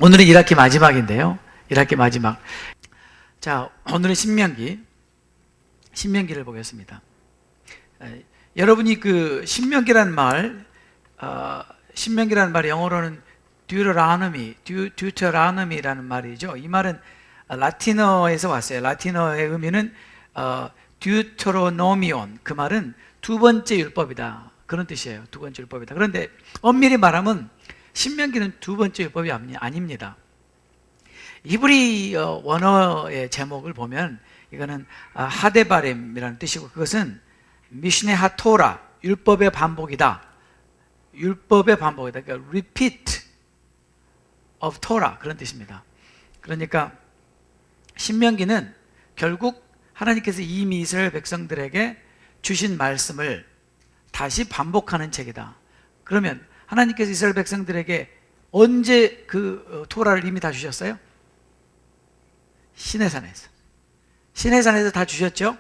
오늘은 1학기 마지막인데요. 1학기 마지막. 자, 오늘은 신명기를 보겠습니다. 여러분이 그 신명기란 말이 영어로는 듀터라노미라는 말이죠. 이 말은 라틴어에서 왔어요. 라틴어의 의미는 듀터로노미온. 그 말은 두 번째 율법이다. 그런 뜻이에요. 두 번째 율법이다. 그런데 엄밀히 말하면 신명기는 두 번째 율법이 아닙니다. 히브리 원어의 제목을 보면 이거는 하데바렘이라는 뜻이고, 그것은 미시네 하토라, 율법의 반복이다. 율법의 반복이다. 그러니까 repeat of Torah, 그런 뜻입니다. 그러니까 신명기는 결국 하나님께서 이미 이스라엘 백성들에게 주신 말씀을 다시 반복하는 책이다. 그러면 하나님께서 이스라엘 백성들에게 언제 그 토라를 이미 다 주셨어요? 시내산에서 다 주셨죠?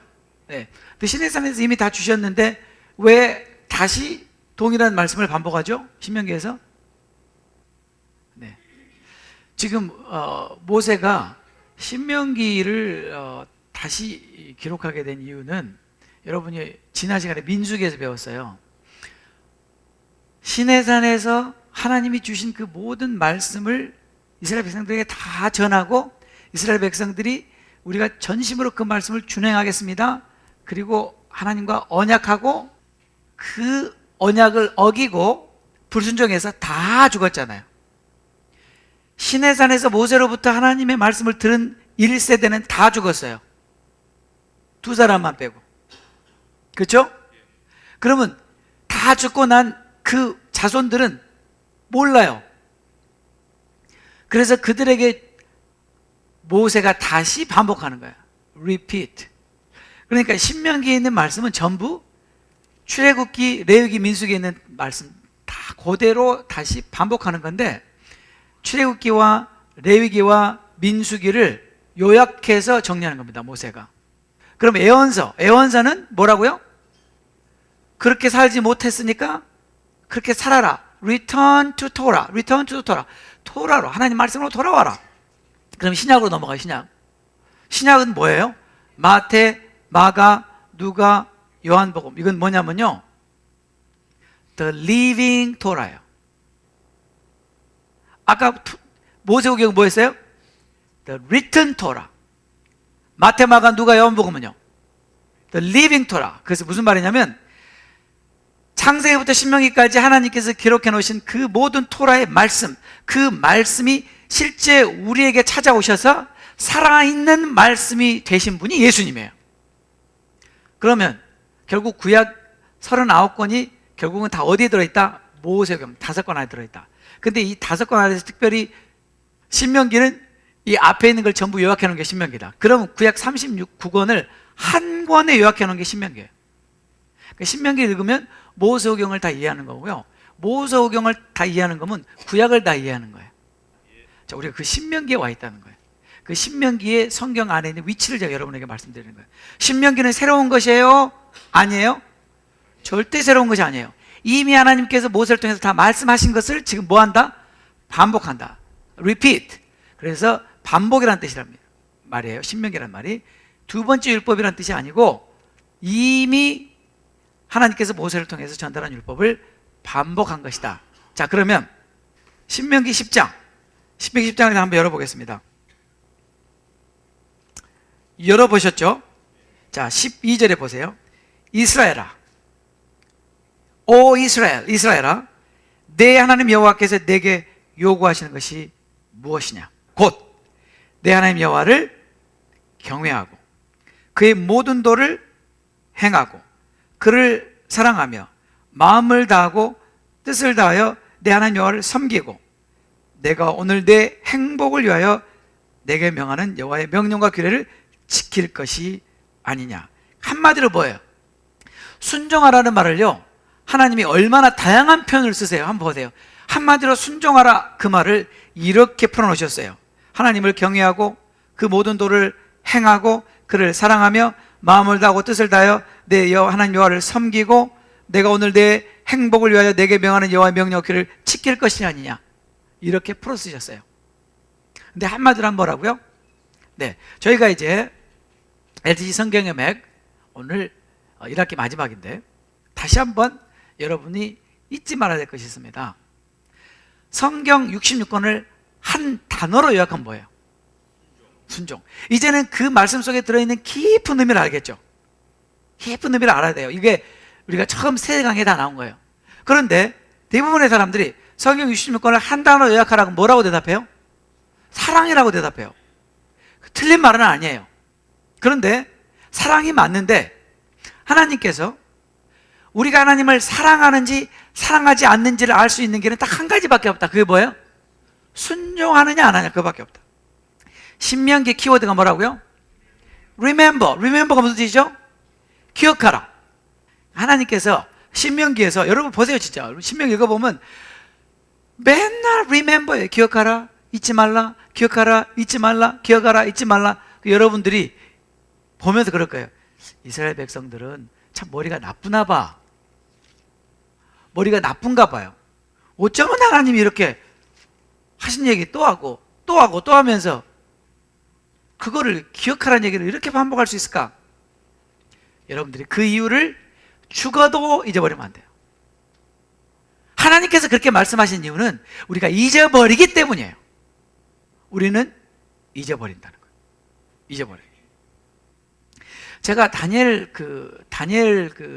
네. 시내산에서 이미 다 주셨는데 왜 다시 동일한 말씀을 반복하죠? 신명기에서? 네. 지금 모세가 신명기를 다시 기록하게 된 이유는, 여러분이 지난 시간에 민수기에서 배웠어요. 시내산에서 하나님이 주신 그 모든 말씀을 이스라엘 백성들에게 다 전하고, 이스라엘 백성들이 우리가 전심으로 그 말씀을 준행하겠습니다, 그리고 하나님과 언약하고 그 언약을 어기고 불순종해서 다 죽었잖아요. 시내산에서 모세로부터 하나님의 말씀을 들은 1세대는 다 죽었어요. 두 사람만 빼고. 그렇죠? 그러면 다 죽고 난 그 자손들은 몰라요. 그래서 그들에게 모세가 다시 반복하는 거예요. repeat. 그러니까 신명기에 있는 말씀은 전부 출애굽기, 레위기, 민수기에 있는 말씀 다 그대로 다시 반복하는 건데, 출애굽기와 레위기와 민수기를 요약해서 정리하는 겁니다, 모세가. 그럼 애원서는 뭐라고요? 그렇게 살지 못했으니까 그렇게 살아라. Return to Torah. 토라로, 하나님 말씀으로 돌아와라. 그럼 신약으로 넘어가요. 신약은 뭐예요? 마태, 마가, 누가, 요한복음. 이건 뭐냐면요, The Living Torah예요. 아까 모세오경은 뭐였어요? The Written Torah. 마태, 마가, 누가, 요한복음은요, The Living Torah. 그래서 무슨 말이냐면, 창세기부터 신명기까지 하나님께서 기록해 놓으신 그 모든 토라의 말씀, 그 말씀이 실제 우리에게 찾아오셔서 살아있는 말씀이 되신 분이 예수님이에요. 그러면 결국 구약 39권이 결국은 다 어디에 들어있다? 모세오경 5권 안에 들어있다. 근데 이 5권 안에서 특별히 신명기는 이 앞에 있는 걸 전부 요약해 놓은 게 신명기다. 그러면 구약 36권을 한 권에 요약해 놓은 게 신명기예요. 그러니까 신명기 읽으면 모세오경을 다 이해하는 거고요, 모세오경을 다 이해하는 거면 구약을 다 이해하는 거예요. 자, 우리가 그 신명기에 와 있다는 거예요. 그 신명기의 성경 안에 있는 위치를 제가 여러분에게 말씀드리는 거예요. 신명기는 새로운 것이에요? 아니에요? 절대 새로운 것이 아니에요. 이미 하나님께서 모세를 통해서 다 말씀하신 것을 지금 뭐한다? 반복한다. repeat. 그래서 반복이라는 뜻이란 말이에요. 신명기란 말이 두 번째 율법이라는 뜻이 아니고, 이미 하나님께서 모세를 통해서 전달한 율법을 반복한 것이다. 자, 그러면 신명기 10장을 한번 열어보겠습니다. 열어보셨죠? 자, 12절에 보세요. 이스라엘아, 오 이스라엘아, 내 하나님 여호와께서 내게 요구하시는 것이 무엇이냐? 곧 내 하나님 여호와를 경외하고 그의 모든 도를 행하고 그를 사랑하며 마음을 다하고 뜻을 다하여 내 하나님 여호와를 섬기고 내가 오늘 내 행복을 위하여 내게 명하는 여호와의 명령과 규례를 지킬 것이 아니냐. 한마디로 뭐예요? 순종하라는 말을요, 하나님이 얼마나 다양한 표현을 쓰세요. 한번 보세요. 한마디로 순종하라, 그 말을 이렇게 풀어놓으셨어요. 하나님을 경외하고 그 모든 도를 행하고 그를 사랑하며 마음을 다하고 뜻을 다하여 내 하나님 여호와를 섬기고 내가 오늘 내 행복을 위하여 내게 명하는 여호와의 명령을 지킬 것이 아니냐. 이렇게 풀어 쓰셨어요. 근데 한마디로 하면 뭐라고요? 네, 저희가 이제 LTC 성경의 맥 오늘 1학기 마지막인데 다시 한번 여러분이 잊지 말아야 될 것이 있습니다. 성경 66권을 한 단어로 요약하면 뭐예요? 순종. 이제는 그 말씀 속에 들어있는 깊은 의미를 알겠죠? 깊은 의미를 알아야 돼요. 이게 우리가 처음 세 강에 다 나온 거예요. 그런데 대부분의 사람들이 성경 66권을 한 단어로 요약하라고 뭐라고 대답해요? 사랑이라고 대답해요. 틀린 말은 아니에요. 그런데 사랑이 맞는데 하나님께서 우리가 하나님을 사랑하는지 사랑하지 않는지를 알 수 있는 길은 딱 한 가지밖에 없다. 그게 뭐예요? 순종하느냐 안 하냐, 그거밖에 없다. 신명기 키워드가 뭐라고요? Remember. Remember가 무슨 뜻이죠? 기억하라. 하나님께서 신명기에서, 여러분 보세요, 진짜 신명기 읽어보면 맨날 Remember예요. 기억하라, 잊지 말라, 기억하라, 잊지 말라, 기억하라, 잊지 말라. 여러분들이 보면서 그럴 거예요. 이스라엘 백성들은 참 머리가 나쁘나 봐. 머리가 나쁜가 봐요. 어쩌면 하나님이 이렇게 하신 얘기 또 하고 또 하고 또 하면서 그거를 기억하라는 얘기를 이렇게 반복할 수 있을까? 여러분들이 그 이유를 죽어도 잊어버리면 안 돼요. 하나님께서 그렇게 말씀하신 이유는 우리가 잊어버리기 때문이에요. 우리는 잊어버린다는 거예요. 잊어버려요. 제가 다니엘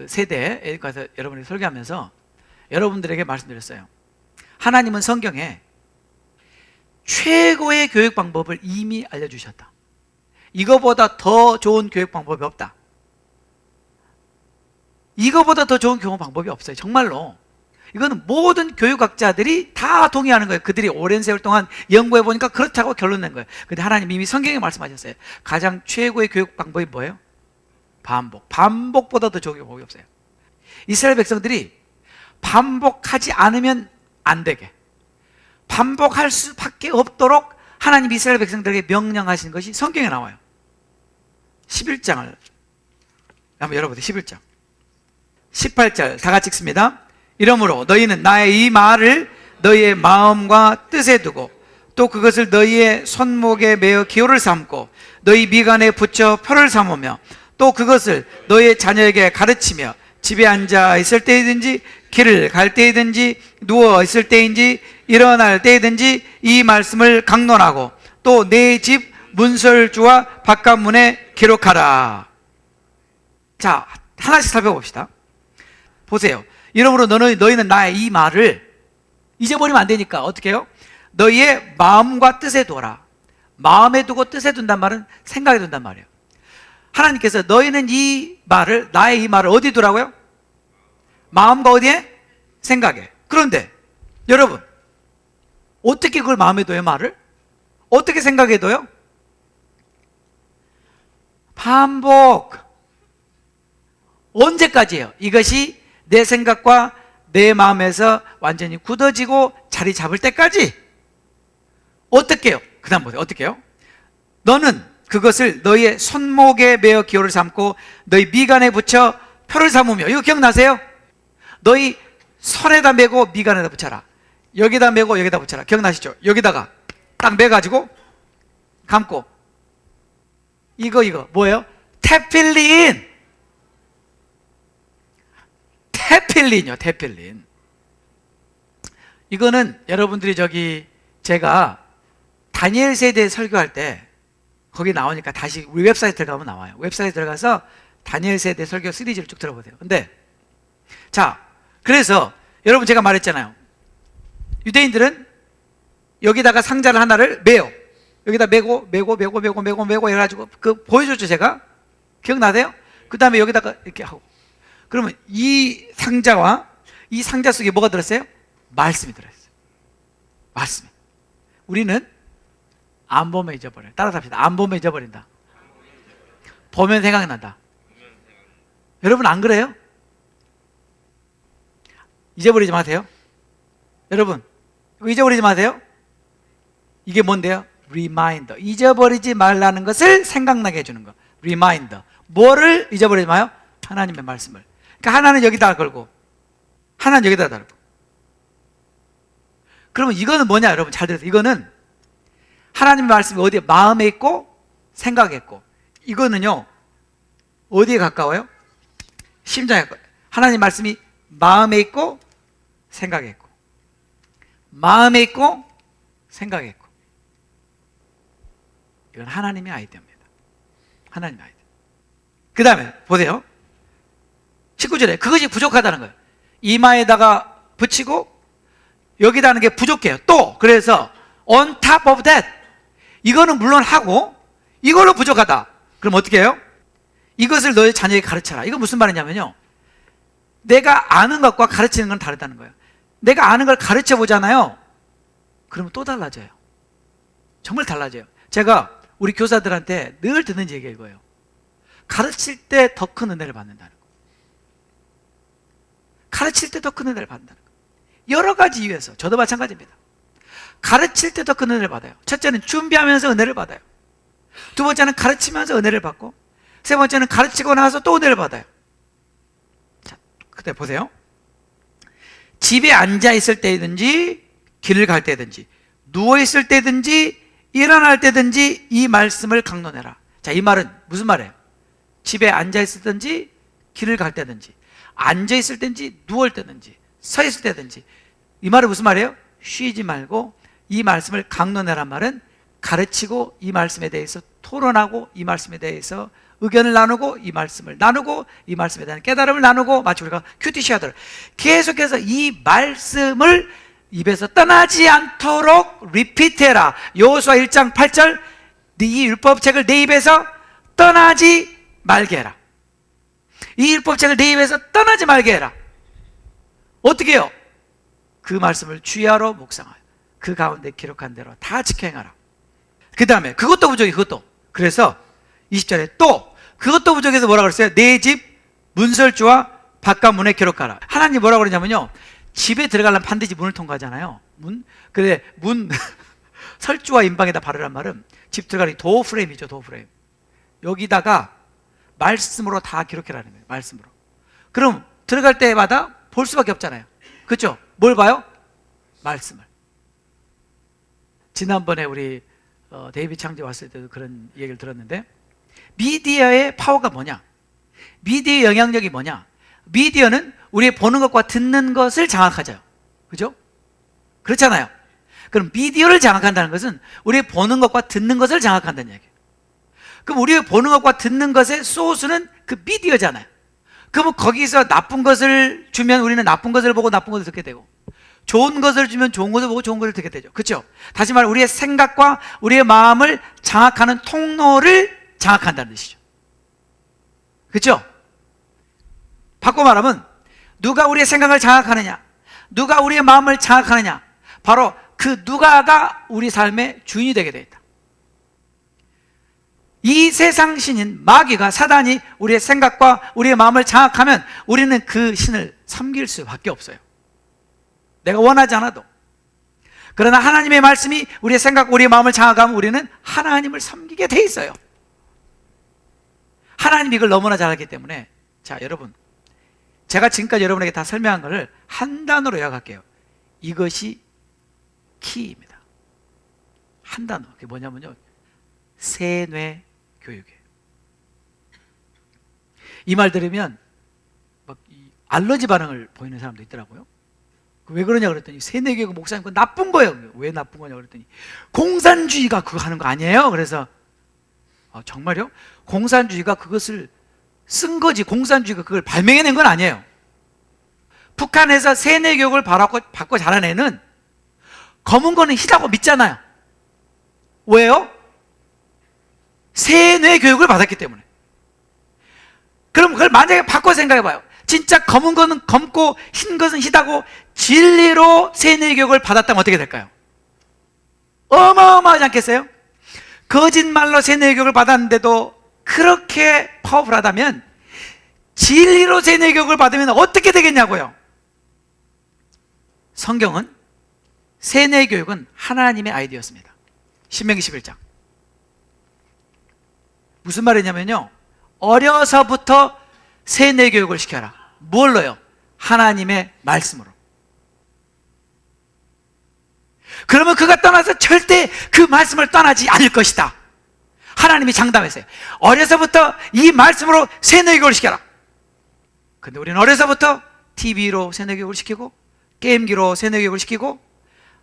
세대에 가서 여러분에게 설교하면서 여러분들에게 말씀드렸어요. 하나님은 성경에 최고의 교육 방법을 이미 알려주셨다. 이거보다 더 좋은 교육 방법이 없다. 이거보다 더 좋은 교육 방법이 없어요. 정말로. 이거는 모든 교육학자들이 다 동의하는 거예요. 그들이 오랜 세월 동안 연구해 보니까 그렇다고 결론 낸 거예요. 근데 하나님 이미 성경에 말씀하셨어요. 가장 최고의 교육 방법이 뭐예요? 반복. 반복보다 더 좋은 방법이 없어요. 이스라엘 백성들이 반복하지 않으면 안 되게, 반복할 수밖에 없도록 하나님 이스라엘 백성들에게 명령하신 것이 성경에 나와요. 11장을 한번 열어보세요. 11장 18절 다 같이 읽습니다. 이러므로 너희는 나의 이 말을 너희의 마음과 뜻에 두고 또 그것을 너희의 손목에 매어 기호를 삼고 너희 미간에 붙여 표를 삼으며 또 그것을 너희의 자녀에게 가르치며 집에 앉아 있을 때이든지 길을 갈 때이든지 누워 있을 때인지 일어날 때이든지 이 말씀을 강론하고 또 내 집 문설주와 바깥문에 기록하라. 자, 하나씩 살펴봅시다. 보세요. 이러므로 너희는 나의 이 말을 잊어버리면 안 되니까 어떻게 해요? 너희의 마음과 뜻에 둬라. 마음에 두고 뜻에 둔단 말은 생각에 둔단 말이에요. 하나님께서 너희는 이 말을, 나의 이 말을 어디 두라고요? 마음과 어디에? 생각에. 그런데 여러분, 어떻게 그걸 마음에 둬요, 말을? 어떻게 생각에 둬요? 반복. 언제까지예요? 이것이 내 생각과 내 마음에서 완전히 굳어지고 자리 잡을 때까지. 어떻게 해요? 그 다음 보세요. 어떻게 해요? 너는 그것을 너희의 손목에 매어 기호를 삼고 너희 미간에 붙여 표를 삼으며. 이거 기억나세요? 너희 손에다 매고 미간에다 붙여라. 여기다 매고 여기다 붙여라. 기억나시죠? 여기다가 딱 매가지고 감고. 이거 뭐예요? 테필린. 테필린이요. 테필린. 이거는 여러분들이 제가 다니엘 세대 설교할 때 거기 나오니까 다시 우리 웹사이트에 가면 나와요. 웹사이트에 들어가서 다니엘 세대 설교 시리즈를 쭉 들어보세요. 근데 자, 그래서 여러분 제가 말했잖아요. 유대인들은 여기다가 상자를 하나를 매요. 여기다 매고 해가지고 보여줬죠, 제가? 기억나세요? 그 다음에 여기다가 이렇게 하고. 그러면 이 상자와 이 상자 속에 뭐가 들었어요? 말씀이 들어있어요. 말씀이. 우리는 안 보면 잊어버려요. 따라서 합시다. 안 보면 잊어버린다. 보면 생각난다. 여러분 안 그래요? 잊어버리지 마세요. 여러분 잊어버리지 마세요. 이게 뭔데요? 리마인더. 잊어버리지 말라는 것을 생각나게 해주는 거. 리마인더. 뭐를 잊어버리지 마요? 하나님의 말씀을. 그러니까 하나는 여기다 걸고 하나는 여기다 달고. 그러면 이거는 뭐냐, 여러분 잘 들으세요. 이거는 하나님의 말씀이 어디에? 마음에 있고 생각에 있고. 이거는요 어디에 가까워요? 심장에 가까워요. 하나님 말씀이 마음에 있고 생각에 있고, 마음에 있고 생각에 있고. 이건 하나님의 아이디어입니다. 하나님의 아이디어. 그 다음에 보세요. 19절에 그것이 부족하다는 거예요. 이마에다가 붙이고 여기다 하는 게 부족해요. 또 그래서 on top of that, 이거는 물론 하고 이걸로 부족하다. 그럼 어떻게 해요? 이것을 너의 자녀에게 가르쳐라. 이거 무슨 말이냐면요, 내가 아는 것과 가르치는 건 다르다는 거예요. 내가 아는 걸 가르쳐 보잖아요. 그러면 또 달라져요. 정말 달라져요. 제가 우리 교사들한테 늘 듣는 얘기가 이거예요. 가르칠 때 더 큰 은혜를 받는다는 거. 가르칠 때 더 큰 은혜를 받는다는 거. 여러 가지 이유에서. 저도 마찬가지입니다. 가르칠 때 더 큰 은혜를 받아요. 첫째는 준비하면서 은혜를 받아요. 두 번째는 가르치면서 은혜를 받고, 세 번째는 가르치고 나서 또 은혜를 받아요. 자, 그때 보세요. 집에 앉아 있을 때든지 길을 갈 때든지 누워 있을 때든지 일어날 때든지 이 말씀을 강론해라. 자, 이 말은 무슨 말이에요? 집에 앉아 있을든지 길을 갈 때든지 앉아 있을 때든지 누울 때든지 서 있을 때든지, 이 말은 무슨 말이에요? 쉬지 말고 이 말씀을 강론해란 말은 가르치고 이 말씀에 대해서 토론하고 이 말씀에 대해서 의견을 나누고 이 말씀을 나누고 이 말씀에 대한 깨달음을 나누고, 마치 우리가 큐티시 하도록 계속해서 이 말씀을 입에서 떠나지 않도록 리피트해라. 여호수아 1장 8절, 이 율법책을 내 입에서 떠나지 말게 해라. 이 율법책을 내 입에서 떠나지 말게 해라. 어떻게 해요? 그 말씀을 주야로 묵상하여 그 가운데 기록한 대로 다 지켜 행하라. 그 다음에 그것도 부족해. 그것도. 그래서 20절에 또 그것도 부족해서 뭐라 그랬어요? 내 집 문설주와 바깥문에 기록하라. 하나님 뭐라고 그러냐면요, 집에 들어가려면 반드시 문을 통과하잖아요. 근데 문 설주와 인방에다 바르란 말은 집 들어가는 도어 프레임이죠. 도어 프레임. 여기다가 말씀으로 다 기록해라는 거예요. 말씀으로. 그럼 들어갈 때마다 볼 수밖에 없잖아요. 그렇죠? 뭘 봐요? 말씀을. 지난번에 우리 데이비 창제 왔을 때도 그런 얘기를 들었는데, 미디어의 파워가 뭐냐? 미디어의 영향력이 뭐냐? 미디어는 우리의 보는 것과 듣는 것을 장악하죠. 그죠? 그렇잖아요. 그럼 미디어를 장악한다는 것은 우리의 보는 것과 듣는 것을 장악한다는 얘기예요. 그럼 우리의 보는 것과 듣는 것의 소스는 그 미디어잖아요. 그러면 거기서 나쁜 것을 주면 우리는 나쁜 것을 보고 나쁜 것을 듣게 되고, 좋은 것을 주면 좋은 것을 보고 좋은 것을 듣게 되죠. 그렇죠? 다시 말해 우리의 생각과 우리의 마음을 장악하는 통로를 장악한다는 뜻이죠. 그렇죠? 바꿔 말하면 누가 우리의 생각을 장악하느냐, 누가 우리의 마음을 장악하느냐, 바로 그 누가가 우리 삶의 주인이 되게 되어 있다. 이 세상 신인 마귀가, 사단이 우리의 생각과 우리의 마음을 장악하면 우리는 그 신을 섬길 수밖에 없어요. 내가 원하지 않아도. 그러나 하나님의 말씀이 우리의 생각, 우리의 마음을 장악하면 우리는 하나님을 섬기게 돼 있어요. 하나님이 이걸 너무나 잘 알기 때문에, 자 여러분, 제가 지금까지 여러분에게 다 설명한 것을 한 단어로 요약할게요. 이것이 키입니다. 한 단어. 그게 뭐냐면요, 세뇌 교육이에요. 이 말 들으면 막 알러지 반응을 보이는 사람도 있더라고요. 왜 그러냐 그랬더니, 세뇌 교육 목사님 그거 나쁜 거예요. 왜 나쁜 거냐 그랬더니, 공산주의가 그거 하는 거 아니에요? 그래서 정말요? 공산주의가 그것을 쓴 거지, 공산주의가 그걸 발명해낸 건 아니에요. 북한에서 세뇌 교육을 받고 자란 애는 검은 거는 희다고 믿잖아요. 왜요? 세뇌 교육을 받았기 때문에. 그럼 그걸 만약에 바꿔 생각해봐요. 진짜 검은 거는 검고 흰 것은 희다고 진리로 세뇌 교육을 받았다면 어떻게 될까요? 어마어마하지 않겠어요? 거짓말로 세뇌 교육을 받았는데도 그렇게 파워풀하다면 진리로 세뇌 교육을 받으면 어떻게 되겠냐고요? 성경은 세뇌 교육은 하나님의 아이디어였습니다. 신명기 11장. 무슨 말이냐면요, 어려서부터 세뇌 교육을 시켜라. 뭘로요? 하나님의 말씀으로. 그러면 그가 떠나서 절대 그 말씀을 떠나지 않을 것이다. 하나님이 장담했어요. 어려서부터 이 말씀으로 세뇌교육을 시켜라. 근데 우리는 어려서부터 TV로 세뇌교육을 시키고, 게임기로 세뇌교육을 시키고,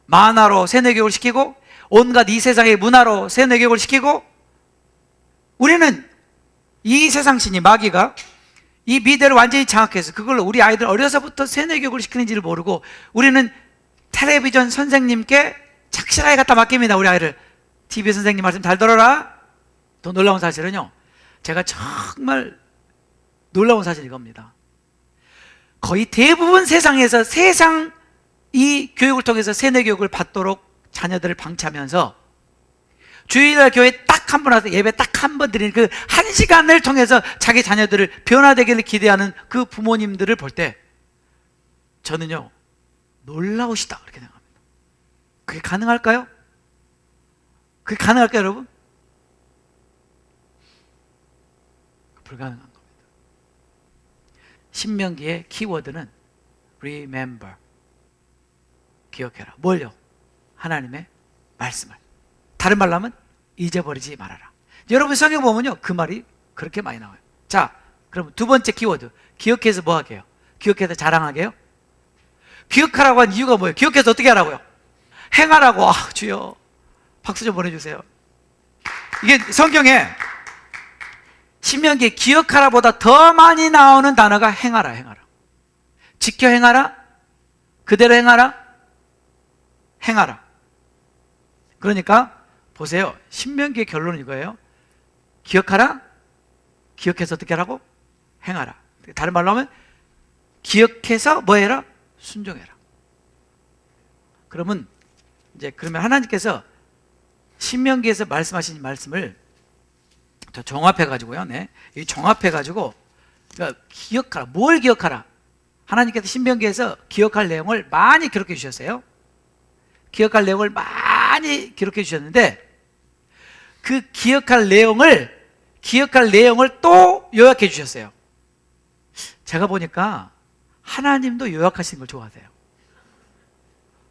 만화로 세뇌교육을 시키고, 온갖 이 세상의 문화로 세뇌교육을 시키고, 우리는 이 세상 신이 마귀가 이 미래를 완전히 장악해서 그걸로 우리 아이들 어려서부터 세뇌교육을 시키는지를 모르고, 우리는 텔레비전 선생님께 착실하게 갖다 맡깁니다. 우리 아이를 TV 선생님 말씀 잘 들어라. 더 놀라운 사실은요, 제가 정말 놀라운 사실이 이겁니다. 거의 대부분 세상에서 세상 이 교육을 통해서 세뇌 교육을 받도록 자녀들을 방치하면서 주일날 교회 딱 한 번 와서 예배 딱 한 번 드리는 그 한 시간을 통해서 자기 자녀들을 변화되기를 기대하는 그 부모님들을 볼 때 저는요, 놀라우시다 그렇게 생각합니다. 그게 가능할까요? 그게 가능할까요, 여러분? 불가능한 겁니다. 신명기의 키워드는 remember, 기억해라. 뭘요? 하나님의 말씀을. 다른 말로 하면 잊어버리지 말아라. 여러분 성경 보면요, 그 말이 그렇게 많이 나와요. 자, 그럼 두 번째 키워드, 기억해서 뭐 하게요? 기억해서 자랑하게요? 기억하라고 한 이유가 뭐예요? 기억해서 어떻게 하라고요? 행하라고. 아, 주여 박수 좀 보내주세요. 이게 성경에 신명기에 기억하라보다 더 많이 나오는 단어가 행하라, 행하라. 지켜 행하라, 그대로 행하라, 행하라. 그러니까 보세요, 신명기의 결론은 이거예요. 기억하라, 기억해서 어떻게 하라고? 행하라. 다른 말로 하면 기억해서 뭐 해라? 순종해라. 그러면 하나님께서 신명기에서 말씀하신 말씀을 저 종합해가지고요, 네, 이 종합해가지고, 그러니까 기억하라. 뭘 기억하라? 하나님께서 신명기에서 기억할 내용을 많이 기록해 주셨어요. 기억할 내용을 많이 기록해 주셨는데, 그 기억할 내용을 또 요약해 주셨어요. 제가 보니까 하나님도 요약하시는 걸 좋아하세요.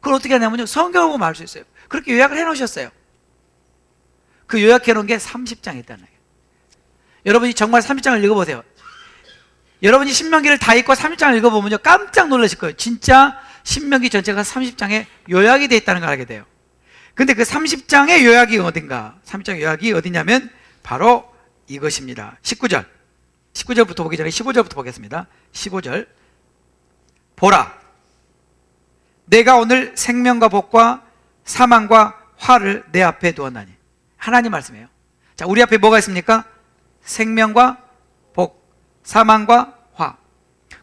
그걸 어떻게 하냐면요, 성경을 보면 알 수 있어요. 그렇게 요약을 해 놓으셨어요. 그 요약해 놓은 게 30장이 있다는 거예요. 여러분이 정말 30장을 읽어보세요. 여러분이 신명기를 다 읽고 30장을 읽어보면요, 깜짝 놀라실 거예요. 진짜 신명기 전체가 30장에 요약이 되어 있다는 걸 알게 돼요. 근데 그 30장의 요약이 어딘가? 30장의 요약이 어디냐면 바로 이것입니다. 19절부터 보기 전에 15절부터 보겠습니다. 15절. 보라, 내가 오늘 생명과 복과 사망과 화를 내 앞에 두었나니. 하나님 말씀이에요. 자, 우리 앞에 뭐가 있습니까? 생명과 복, 사망과 화.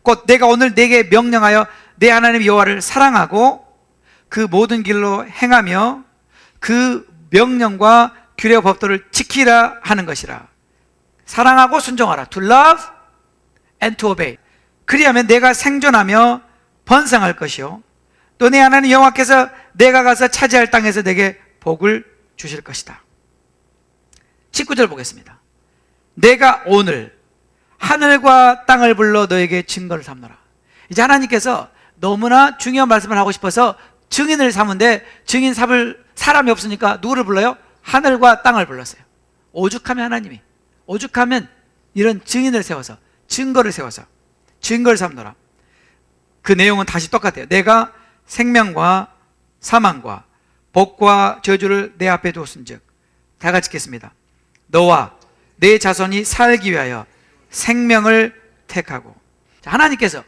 곧 내가 오늘 네게 명령하여 내 하나님 여호와를 사랑하고 그 모든 길로 행하며 그 명령과 규례와 법도를 지키라 하는 것이라. 사랑하고 순종하라. To love and to obey. 그리하면 내가 생존하며 번성할 것이요, 또 내 하나님 여호와께서 내가 가서 차지할 땅에서 내게 복을 주실 것이다. 19절 보겠습니다. 내가 오늘 하늘과 땅을 불러 너에게 증거를 삼노라. 이제 하나님께서 너무나 중요한 말씀을 하고 싶어서 증인을 삼은데, 증인 삼을 사람이 없으니까 누구를 불러요? 하늘과 땅을 불렀어요. 오죽하면 하나님이, 오죽하면 이런 증인을 세워서, 증거를 세워서 증거를 삼노라. 그 내용은 다시 똑같아요. 내가 생명과 사망과 복과 저주를 내 앞에 두었은즉. 다 같이 읽겠습니다. 너와 내 자손이 살기 위하여 생명을 택하고. 자, 하나님께서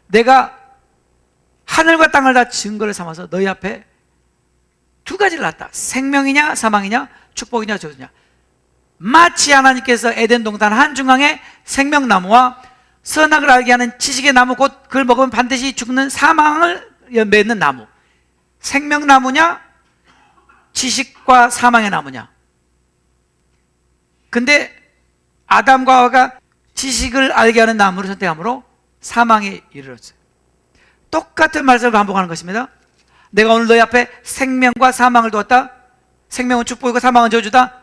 내가 하늘과 땅을 다 증거를 삼아서 너희 앞에 두 가지를 놨다. 생명이냐 사망이냐, 축복이냐 저주냐. 마치 하나님께서 에덴 동산 한중앙에 생명나무와 선악을 알게 하는 지식의 나무, 곧 그걸 먹으면 반드시 죽는 사망을 맺는 나무. 생명나무냐 지식과 사망의 나무냐. 근데 아담과 하와가 지식을 알게 하는 나무를 선택함으로 사망에 이르렀어요. 똑같은 말씀을 반복하는 것입니다. 내가 오늘 너희 앞에 생명과 사망을 두었다. 생명은 축복이고 사망은 저주다.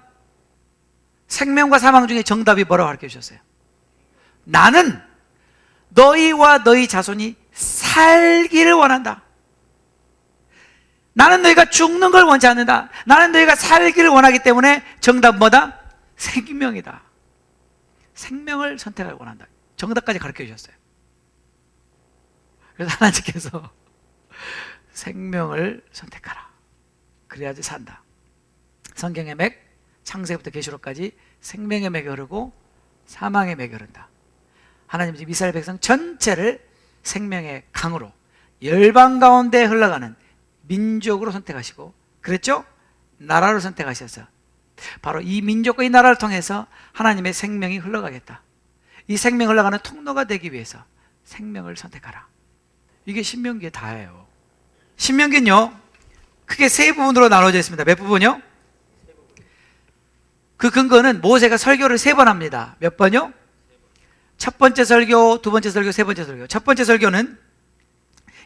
생명과 사망 중에 정답이 뭐라고 가르쳐 주셨어요? 나는 너희와 너희 자손이 살기를 원한다. 나는 너희가 죽는 걸 원치 않는다. 나는 너희가 살기를 원하기 때문에 정답은 뭐다? 생명이다. 생명을 선택하기 원한다. 정답까지 가르쳐 주셨어요. 그래서 하나님께서 생명을 선택하라. 그래야지 산다. 성경의 맥, 창세기부터 계시록까지 생명의 맥이 흐르고 사망의 맥이 흐른다. 하나님 지금 이스라엘 백성 전체를 생명의 강으로 열방 가운데 흘러가는 민족으로 선택하시고, 그랬죠? 나라로 선택하셔서 바로 이 민족과 이 나라를 통해서 하나님의 생명이 흘러가겠다. 이 생명이 흘러가는 통로가 되기 위해서 생명을 선택하라. 이게 신명기에 다예요. 신명기는요 크게 세 부분으로 나눠져 있습니다. 몇 부분요? 그 근거는 모세가 설교를 3번 합니다. 몇 번요? 첫 번째 설교, 두 번째 설교, 세 번째 설교. 첫 번째 설교는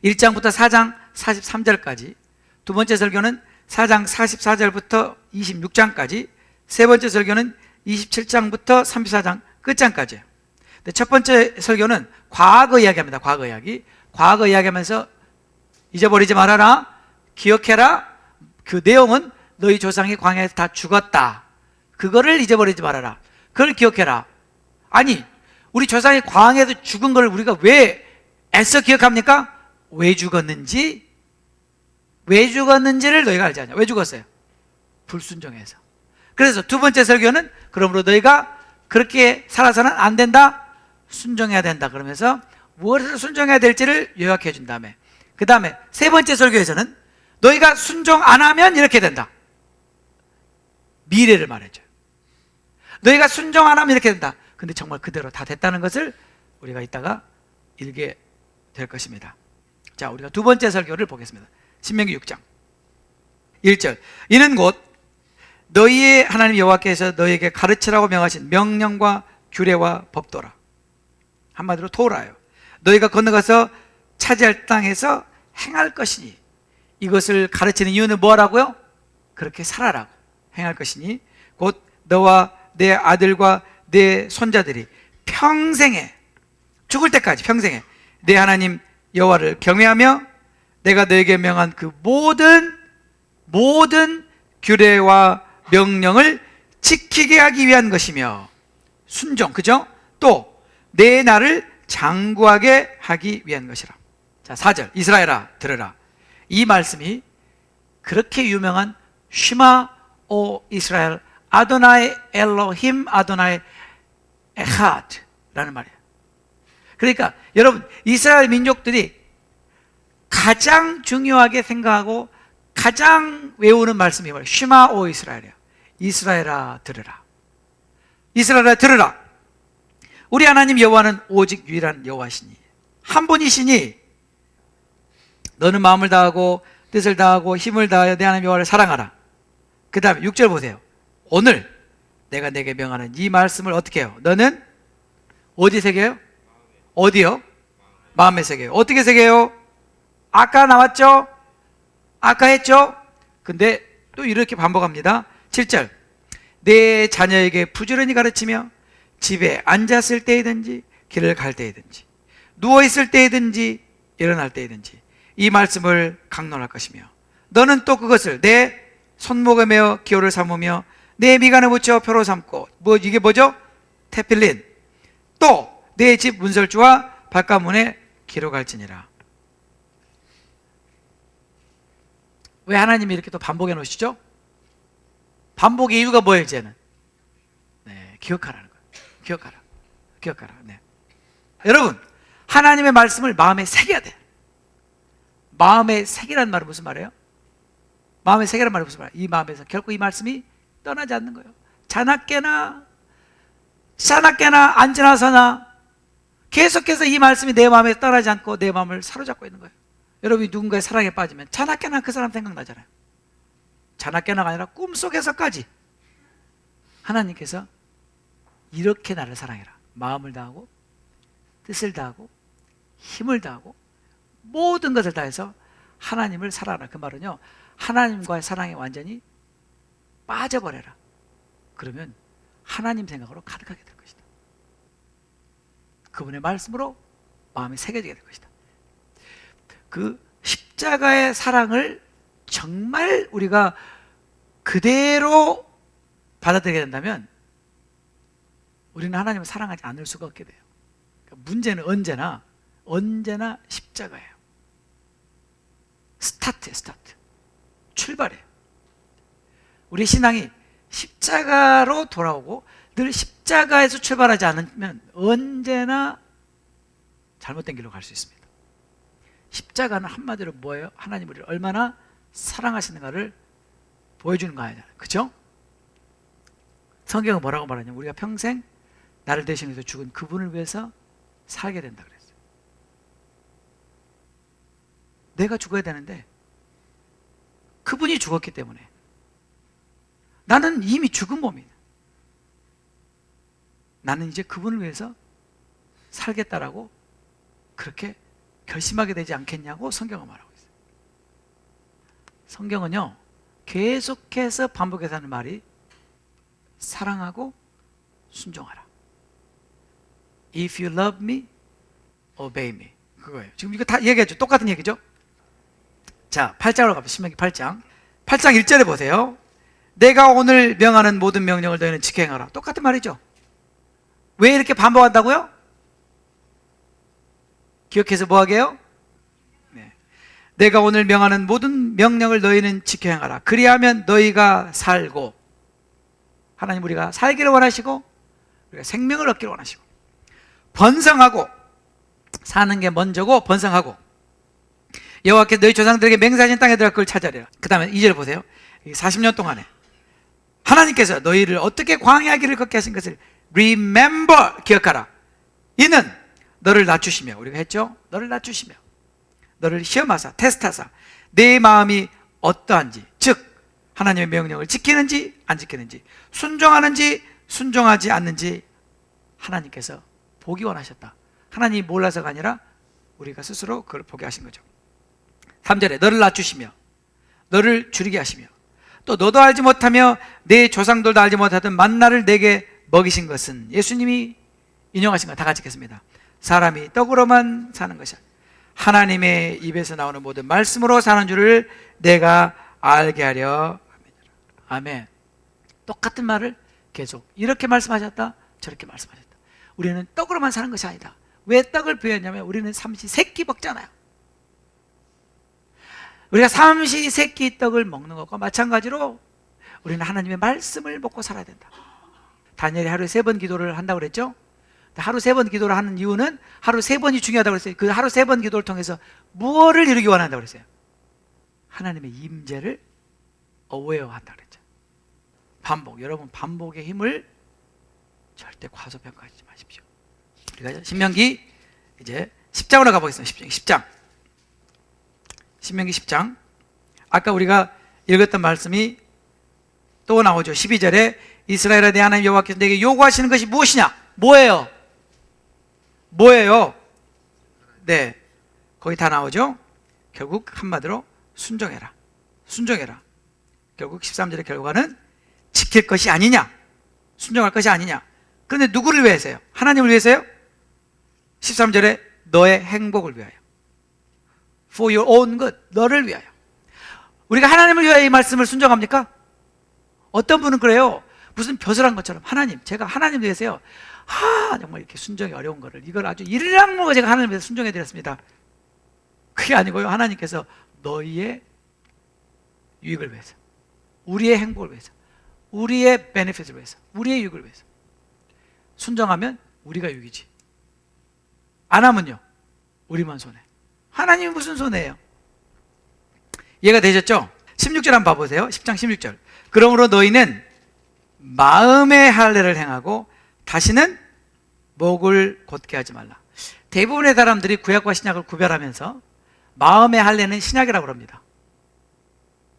1장부터 4장 43절까지, 두 번째 설교는 4장 44절부터 26장까지, 세 번째 설교는 27장부터 34장 끝장까지예요. 첫 번째 설교는 과거 이야기합니다. 과거 이야기. 과거 이야기하면서 잊어버리지 말아라, 기억해라. 그 내용은 너희 조상이 광야에서 다 죽었다. 그거를 잊어버리지 말아라. 그걸 기억해라. 아니, 우리 조상이 광야에서 죽은 걸 우리가 왜 애써 기억합니까? 왜 죽었는지, 왜 죽었는지를 너희가 알지 않냐. 왜 죽었어요? 불순종해서. 그래서 두 번째 설교는 그러므로 너희가 그렇게 살아서는 안 된다, 순종해야 된다. 그러면서 무엇을 순종해야 될지를 요약해 준 다음에, 그 다음에 세 번째 설교에서는 너희가 순종 안 하면 이렇게 된다. 미래를 말해줘요. 너희가 순종 안 하면 이렇게 된다. 근데 정말 그대로 다 됐다는 것을 우리가 이따가 읽게 될 것입니다. 자, 우리가 두 번째 설교를 보겠습니다. 신명기 6장 1절. 이는 곧 너희의 하나님 여호와께서 너희에게 가르치라고 명하신 명령과 규례와 법도라. 한마디로 토라예요. 너희가 건너가서 차지할 땅에서 행할 것이니, 이것을 가르치는 이유는 뭐라고요? 그렇게 살아라고. 행할 것이니 곧 너와 내 아들과 내 손자들이 평생에, 죽을 때까지 평생에 내 하나님 여호와를 경외하며 내가 너에게 명한 그 모든 규례와 명령을 지키게 하기 위한 것이며, 순종, 그죠? 또 내 나를 장구하게 하기 위한 것이라. 자, 4절. 이스라엘아 들으라. 이 말씀이 그렇게 유명한 쉬마 오 이스라엘 아도나이 엘로힘 아도나이 에하드라는 말이에요. 그러니까 여러분, 이스라엘 민족들이 가장 중요하게 생각하고 가장 외우는 말씀이 뭐예요? 쉬마 오 이스라엘이에요. 이스라엘아 들으라. 이스라엘아 들으라. 우리 하나님 여호와는 오직 유일한 여호와시니, 한 분이시니 너는 마음을 다하고 뜻을 다하고 힘을 다하여 내 하나님 여호와를 사랑하라. 그 다음에 6절 보세요. 오늘 내가 내게 명하는 이 말씀을 어떻게 해요? 너는 어디 새겨요? 어디요? 마음에 새겨요. 어떻게 새겨요? 아까 나왔죠? 아까 했죠? 근데 또 이렇게 반복합니다. 7절. 내 자녀에게 부지런히 가르치며 집에 앉았을 때이든지 길을 갈 때이든지 누워있을 때이든지 일어날 때이든지 이 말씀을 강론할 것이며, 너는 또 그것을 내 손목에 메어 기호를 삼으며 내 미간에 붙여 표로 삼고, 이게 뭐죠? 테필린. 또 내 집 문설주와 발가문에 기록할지니라. 왜 하나님이 이렇게 또 반복해 놓으시죠? 반복의 이유가 뭐예요? 이제는 기억하라는 거예요. 기억하라. 네. 여러분, 하나님의 말씀을 마음에 새겨야 돼요. 마음에 새기라는 말은 무슨 말이에요? 마음에 새기라는 말은 무슨 말이에요? 이 마음에서 결코 이 말씀이 떠나지 않는 거예요. 자나깨나 안 지나서나 계속해서 이 말씀이 내 마음에 떠나지 않고 내 마음을 사로잡고 있는 거예요. 여러분이 누군가의 사랑에 빠지면 자나깨나 그 사람 생각나잖아요. 자나깨나가 아니라 꿈속에서까지 하나님께서 이렇게 나를 사랑해라. 마음을 다하고 뜻을 다하고 힘을 다하고 모든 것을 다해서 하나님을 사랑하라. 그 말은요, 하나님과의 사랑에 완전히 빠져버려라. 그러면 하나님 생각으로 가득하게 될 것이다. 그분의 말씀으로 마음이 새겨지게 될 것이다. 그 십자가의 사랑을 정말 우리가 그대로 받아들이게 된다면 우리는 하나님을 사랑하지 않을 수가 없게 돼요. 그러니까 문제는 언제나 십자가예요. 스타트. 출발이에요. 우리 신앙이 십자가로 돌아오고 늘 십자가에서 출발하지 않으면 언제나 잘못된 길로 갈 수 있습니다. 십자가는 한마디로 뭐예요? 하나님 우리를 얼마나 사랑하시는가를 보여주는 거 아니잖아요. 그죠? 성경은 뭐라고 말하냐면 우리가 평생 나를 대신해서 죽은 그분을 위해서 살게 된다 그랬어요. 내가 죽어야 되는데 그분이 죽었기 때문에 나는 이미 죽은 몸이다. 나는 이제 그분을 위해서 살겠다라고 그렇게 결심하게 되지 않겠냐고 성경은 말하고 있어요. 성경은요 계속해서 반복해서 하는 말이 사랑하고 순종하라. If you love me, obey me. 그거예요. 지금 이거 다 얘기했죠. 똑같은 얘기죠. 자, 8장으로 가보세요. 신명기 8장 1절에 보세요. 내가 오늘 명하는 모든 명령을 너희는 지켜 행하라. 똑같은 말이죠. 왜 이렇게 반복한다고요? 기억해서 뭐하게 해요? 네. 내가 오늘 명하는 모든 명령을 너희는 지켜 행하라. 그리하면 너희가 살고, 하나님 우리가 살기를 원하시고 우리가 생명을 얻기를 원하시고 번성하고, 사는 게 먼저고 번성하고, 여호와께서 너희 조상들에게 맹세하신 땅에 들어갈 걸 찾아내라. 그 다음에 2절 보세요. 40년 동안에 하나님께서 너희를 어떻게 광야 길을 걷게 하신 것을 remember, 기억하라. 이는 너를 낮추시며, 우리가 했죠? 너를 낮추시며 너를 시험하사 테스트하사 내 마음이 어떠한지, 즉 하나님의 명령을 지키는지 안 지키는지, 순종하는지 순종하지 않는지 하나님께서 보기 원하셨다. 하나님이 몰라서가 아니라 우리가 스스로 그걸 보게 하신 거죠. 3절에 너를 낮추시며 너를 줄이게 하시며 또 너도 알지 못하며 내 조상들도 알지 못하던 만나를 내게 먹이신 것은, 예수님이 인용하신 거 다 같이 읽겠습니다. 사람이 떡으로만 사는 것이 아니라 하나님의 입에서 나오는 모든 말씀으로 사는 줄을 내가 알게 하려. 아멘. 똑같은 말을 계속 이렇게 말씀하셨다 저렇게 말씀하셨다. 우리는 떡으로만 사는 것이 아니다. 왜 떡을 비유했냐면 우리는 삼시세끼 먹잖아요. 우리가 삼시세끼 떡을 먹는 것과 마찬가지로 우리는 하나님의 말씀을 먹고 살아야 된다. 다니엘이 하루에 3번 기도를 한다고 그랬죠? 하루 3번 기도를 하는 이유는 하루 3번이 중요하다고 그랬어요. 그 하루 3번 기도를 통해서 무엇을 이루기 원한다고 그랬어요? 하나님의 임재를 어웨어한다고 그랬죠. 반복, 여러분 반복의 힘을 절대 과소평가하지 마십시오. 우리가 신명기 이제 10장으로 가보겠습니다. 10장. 신명기 10장. 아까 우리가 읽었던 말씀이 또 나오죠. 12절에 이스라엘아 내 하나님 여호와께서 내게 요구하시는 것이 무엇이냐? 뭐예요? 네, 거기 다 나오죠. 결국 한마디로 순종해라. 결국 13절의 결과는 지킬 것이 아니냐, 순종할 것이 아니냐. 그런데 누구를 위해서요? 하나님을 위해서요? 13절에 너의 행복을 위하여, for your own good, 너를 위하여. 우리가 하나님을 위하여 이 말씀을 순종합니까? 어떤 분은 그래요. 무슨 벼슬한 것처럼 하나님, 제가 하나님 위해서요, 정말 이렇게 순종이 어려운 거를 이걸 아주 일랑목을 제가 하나님 위해서 순종해 드렸습니다. 그게 아니고요, 하나님께서 너희의 유익을 위해서, 우리의 행복을 위해서, 우리의 베네핏을 위해서, 우리의 유익을 위해서 순종하면 우리가 유익이지, 안 하면요 우리만 손해. 하나님이 무슨 손해예요? 이해가 되셨죠? 16절 한번 봐보세요. 10장 16절. 그러므로 너희는 마음의 할례를 행하고 다시는 목을 곧게 하지 말라. 대부분의 사람들이 구약과 신약을 구별하면서 마음의 할례는 신약이라고 합니다.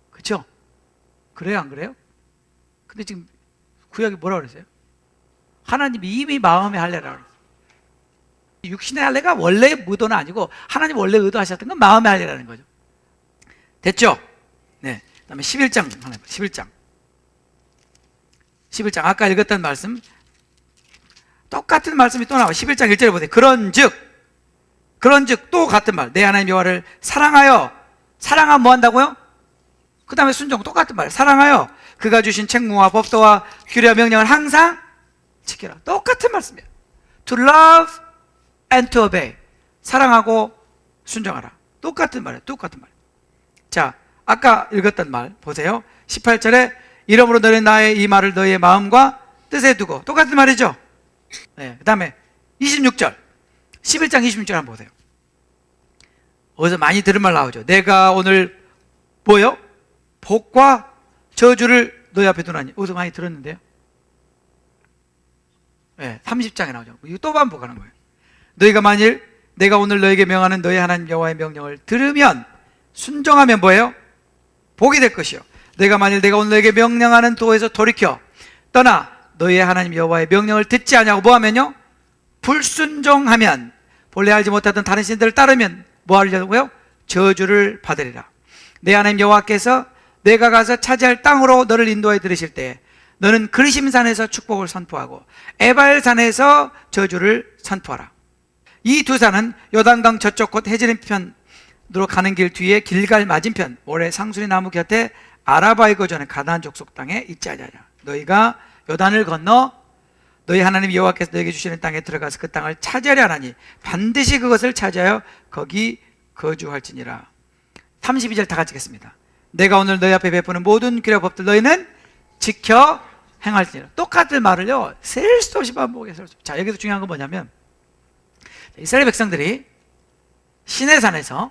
그렇죠? 그래요, 안 그래요? 근데 지금 구약이 뭐라고 그랬어요? 하나님이 이미 마음의 할례라고 그랬어요. 육신의 할례가 원래의 의도는 아니고 하나님 원래 의도하셨던 건 마음의 할례라는 거죠. 됐죠? 네. 그 다음에 11장 하나 봐요. 11장 아까 읽었던 말씀 똑같은 말씀이 또 나와요. 11장 1절에 보세요. 그런즉 또 같은 말, 내 하나님 여호와를 사랑하여. 사랑하면 뭐 한다고요? 그 다음에 순종, 똑같은 말. 사랑하여 그가 주신 책무와 법도와 규례와 명령을 항상 지켜라. 똑같은 말씀이에요. To love and to obey. 사랑하고 순종하라. 똑같은 말이에요. 똑같은 말. 자, 아까 읽었던 말 보세요. 18절에 이러므로 너는 나의 이 말을 너의 마음과 뜻에 두고. 똑같은 말이죠. 네, 그 다음에 26절 11장 26절 한번 보세요. 어디서 많이 들은 말 나오죠. 내가 오늘 뭐요? 복과 저주를 너희 앞에 두나니. 어디서 많이 들었는데요. 네, 30장에 나오죠. 이거 또 반복하는 거예요. 너희가 만일 내가 오늘 너에게 명하는 너희 하나님 여호와의 명령을 들으면 순종하면 뭐예요? 복이 될 것이요. 내가 만일 내가 오늘 너에게 명령하는 도에서 돌이켜 떠나 너희의 하나님 여호와의 명령을 듣지 아니하고 뭐하면요? 불순종하면 본래 알지 못하던 다른 신들을 따르면 뭐 하려고요? 저주를 받으리라. 내 하나님 여호와께서 내가 가서 차지할 땅으로 너를 인도하여 들으실 때 너는 그리심산에서 축복을 선포하고 에발산에서 저주를 선포하라. 이 두 산은 요단강 저쪽 곧 해지는 편으로 가는 길 뒤에 길갈 맞은편 모래 상수리 나무 곁에 아라바의 거전의 가나안 족속 땅에 있지 아니하냐. 너희가 요단을 건너 너희 하나님 여호와께서 너에게 주시는 땅에 들어가서 그 땅을 차지하려 하나니 반드시 그것을 차지하여 거기 거주할지니라. 32절 다 같이 읽겠습니다. 내가 오늘 너희 앞에 베푸는 모든 규례 법들 너희는 지켜 행할지니라. 똑같은 말을요 셀 수 없이 반복해서. 자, 여기서 중요한 건 뭐냐면 이스라엘 백성들이 시내산에서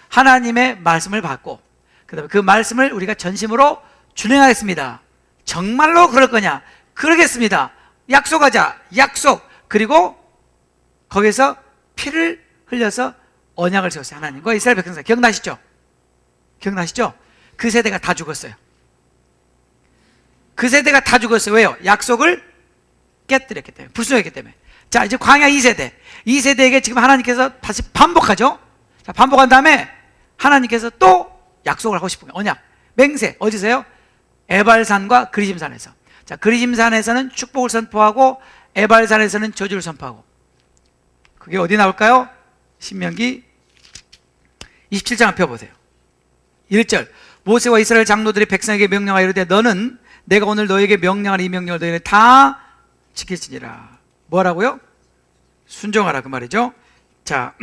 하나님의 말씀을 받고 그 다음에 그 말씀을 우리가 전심으로 준행하겠습니다. 정말로 그럴 거냐? 그러겠습니다. 약속하자. 약속. 그리고 거기서 피를 흘려서 언약을 세웠어요. 하나님과 이스라엘 백성들. 기억나시죠? 기억나시죠? 그 세대가 다 죽었어요. 그 세대가 다 죽었어요. 왜요? 약속을 깨뜨렸기 때문에. 불순종했기 때문에. 자, 이제 광야 2세대. 이 세대에게 지금 하나님께서 다시 반복하죠. 자, 반복한 다음에 하나님께서 또 약속을 하고 싶은 거예요. 언약, 맹세. 어디서요? 에발산과 그리심산에서. 자, 그리심산에서는 축복을 선포하고 에발산에서는 저주를 선포하고. 그게 어디 나올까요? 신명기 27장 한번 펴보세요. 1절 모세와 이스라엘 장로들이 백성에게 명령하여 이르되 너는 내가 오늘 너에게 명령하는 이 명령을 너희는 다 지킬지니라. 뭐라고요? 순종하라 그 말이죠. 자,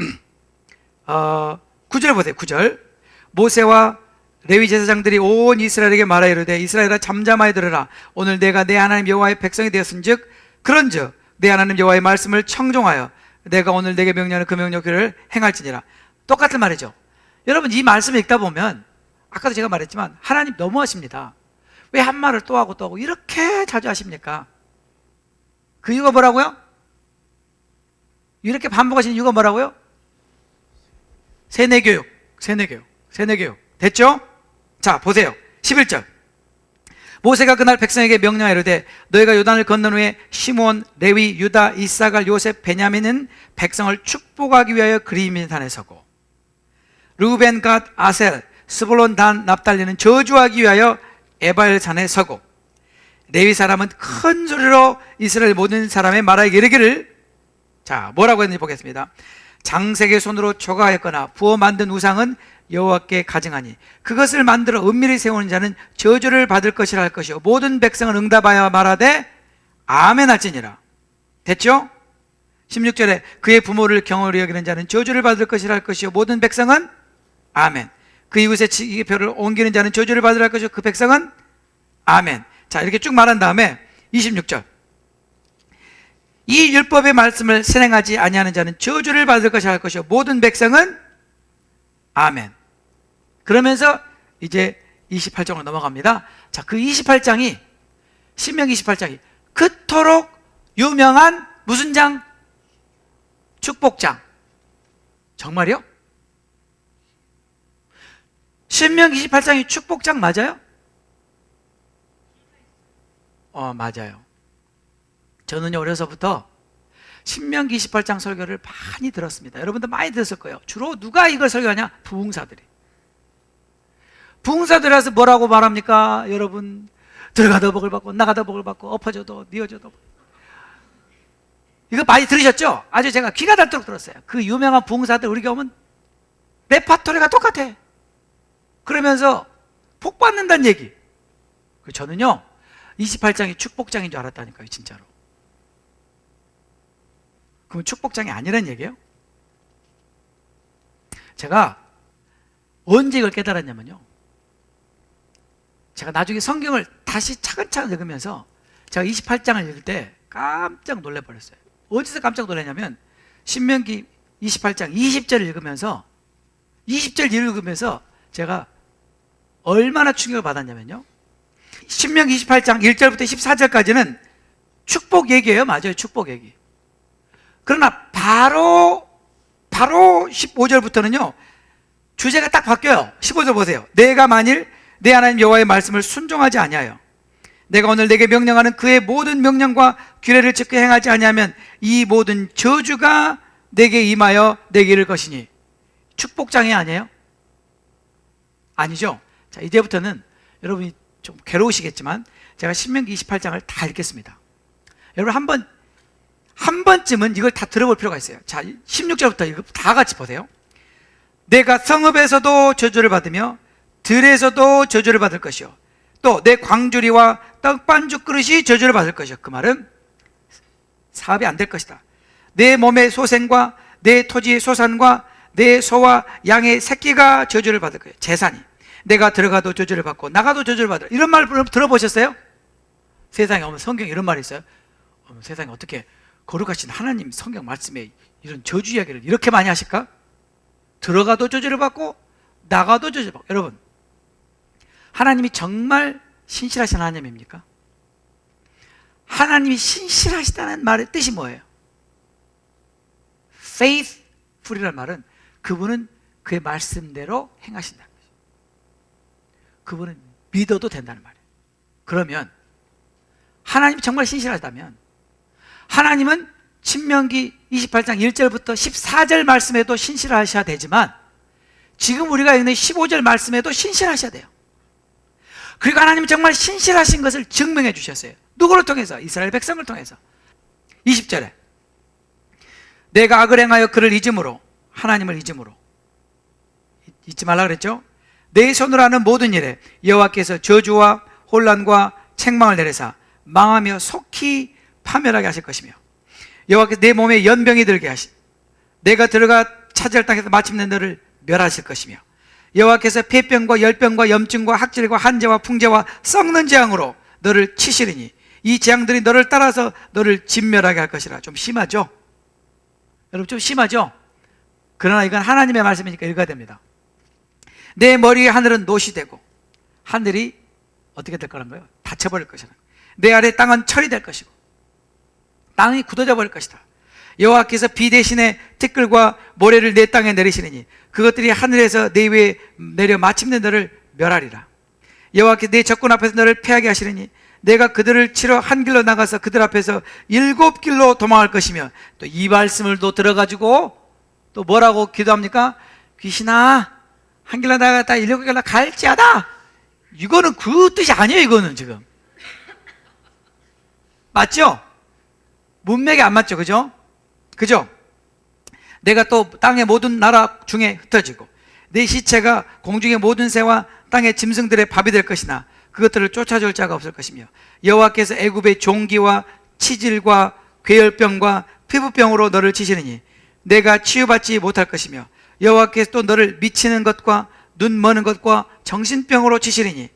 9절 보세요. 9절 모세와 레위 제사장들이 온 이스라엘에게 말하여 이르되 이스라엘아 잠잠하여 들으라. 오늘 내가 내 하나님 여호와의 백성이 되었은즉 그런즉 내 하나님 여호와의 말씀을 청종하여 내가 오늘 내게 명령하는 그 명령을 행할지니라. 똑같은 말이죠. 여러분 이 말씀을 읽다 보면 아까도 제가 말했지만 하나님 너무하십니다. 왜 한 말을 또 하고 또 하고 이렇게 자주 하십니까? 그 이유가 뭐라고요? 이렇게 반복하시는 이유가 뭐라고요? 세뇌교육. 됐죠? 자, 보세요. 11절 모세가 그날 백성에게 명령하여 이르되 너희가 요단을 건넌 후에 시므온, 레위, 유다, 이사갈, 요셉, 베냐민은 백성을 축복하기 위하여 그리심산에 서고 르우벤, 갓, 아셀, 스불론, 단, 납달리는 저주하기 위하여 에발산에 서고 레위 사람은 큰 소리로 이스라엘 모든 사람의 말하기를 이르기를. 자, 뭐라고 했는지 보겠습니다. 장색의 손으로 조각하였거나 부어 만든 우상은 여호와께 가증하니 그것을 만들어 은밀히 세우는 자는 저주를 받을 것이라 할 것이요 모든 백성은 응답하여 말하되 아멘 할지니라. 됐죠? 16절에 그의 부모를 경홀히 여기는 자는 저주를 받을 것이라 할 것이요 모든 백성은 아멘. 그 이웃의 지기표를 옮기는 자는 저주를 받으라 할 것이요 그 백성은 아멘. 자, 이렇게 쭉 말한 다음에 26절 이 율법의 말씀을 실행하지 아니하는 자는 저주를 받을 것이라 할 것이요 모든 백성은 아멘. 그러면서 이제 28장으로 넘어갑니다. 자, 그 28장이 신명기 28장이 그토록 유명한 무슨 장? 축복장. 정말요? 신명기 28장이 축복장 맞아요? 맞아요. 저는요 어려서부터 신명기 28장 설교를 많이 들었습니다. 여러분도 많이 들었을 거예요. 주로 누가 이걸 설교하냐? 부흥사들이. 부흥사들이라서 뭐라고 말합니까? 여러분, 들어가다 복을 받고 나가다 복을 받고 엎어져도 뉘어져도. 이거 많이 들으셨죠? 아주 제가 귀가 닳도록 들었어요. 그 유명한 부흥사들 우리가 오면 레파토리가 똑같아. 그러면서 복 받는다는 얘기. 저는요 28장이 축복장인 줄 알았다니까요, 진짜로. 그럼 축복장이 아니란 얘기예요? 제가 언제 이걸 깨달았냐면요, 제가 나중에 성경을 다시 차근차근 읽으면서 제가 28장을 읽을 때 깜짝 놀라버렸어요. 어디서 깜짝 놀랐냐면 신명기 28장 20절을 읽으면서 20절 읽으면서 제가 얼마나 충격을 받았냐면요, 신명기 28장 1절부터 14절까지는 축복 얘기예요. 맞아요, 축복 얘기. 그러나 바로 15절부터는요 주제가 딱 바뀌어요. 15절 보세요. 내가 만일 내 하나님 여호와의 말씀을 순종하지 아니하여 내가 오늘 내게 명령하는 그의 모든 명령과 규례를 지켜 행하지 아니하면 이 모든 저주가 내게 임하여 내게 이를 것이니. 축복장이 아니에요? 아니죠. 자, 이제부터는 여러분이 좀 괴로우시겠지만 제가 신명기 28장을 다 읽겠습니다. 여러분 한 번쯤은 이걸 다 들어볼 필요가 있어요. 자, 16절부터 이거 다 같이 보세요. 내가 성읍에서도 저주를 받으며 들에서도 저주를 받을 것이요 또 내 광주리와 떡반죽 그릇이 저주를 받을 것이요. 그 말은 사업이 안 될 것이다. 내 몸의 소생과 내 토지의 소산과 내 소와 양의 새끼가 저주를 받을 거예요. 재산이. 내가 들어가도 저주를 받고 나가도 저주를 받을. 이런 말 들어보셨어요? 세상에 성경에 이런 말이 있어요? 세상에 어떻게 거룩하신 하나님 성경 말씀에 이런 저주 이야기를 이렇게 많이 하실까? 들어가도 저주를 받고 나가도 저주를 받고. 여러분, 하나님이 정말 신실하신 하나님입니까? 하나님이 신실하시다는 말의 뜻이 뭐예요? faithful이라는 말은 그분은 그의 말씀대로 행하신다는 거죠. 그분은 믿어도 된다는 말이에요. 그러면 하나님이 정말 신실하다면 하나님은 신명기 28장 1절부터 14절 말씀에도 신실하셔야 되지만 지금 우리가 읽는 15절 말씀에도 신실하셔야 돼요. 그리고 하나님은 정말 신실하신 것을 증명해 주셨어요. 누구를 통해서? 이스라엘 백성을 통해서. 20절에 내가 악을 행하여 그를 잊음으로, 하나님을 잊음으로, 잊지 말라 그랬죠? 내 손으로 하는 모든 일에 여호와께서 저주와 혼란과 책망을 내리사 망하며 속히 파멸하게 하실 것이며 여호와께서 내 몸에 연병이 들게 하시 내가 들어가 차지할 땅에서 마침내 너를 멸하실 것이며 여호와께서 폐병과 열병과 염증과 학질과 한재와 풍재와 썩는 재앙으로 너를 치시리니 이 재앙들이 너를 따라서 너를 진멸하게 할 것이라. 좀 심하죠? 여러분, 좀 심하죠? 그러나 이건 하나님의 말씀이니까 읽어야 됩니다. 내 머리에 하늘은 노시 되고 하늘이 어떻게 될 거란 거예요? 닫혀버릴 것이라. 내 아래 땅은 철이 될 것이고 땅이 굳어져 버릴 것이다. 여호와께서 비 대신에 티끌과 모래를 내 땅에 내리시리니 그것들이 하늘에서 내 위에 내려 마침내 너를 멸하리라. 여호와께서 내 적군 앞에서 너를 패하게 하시리니 내가 그들을 치러 한 길로 나가서 그들 앞에서 7길로 도망할 것이며. 또 이 말씀을 또 들어가지고 또 뭐라고 기도합니까? 귀신아, 한 길로 나갔다 7길로 갈지어다. 이거는 그 뜻이 아니에요. 이거는 지금 맞죠? 문맥이 안 맞죠? 그죠? 내가 또 땅의 모든 나라 중에 흩어지고 내 시체가 공중의 모든 새와 땅의 짐승들의 밥이 될 것이나 그것들을 쫓아줄 자가 없을 것이며 여호와께서 애굽의 종기와 치질과 괴열병과 피부병으로 너를 치시느니 내가 치유받지 못할 것이며 여호와께서 또 너를 미치는 것과 눈 머는 것과 정신병으로 치시리니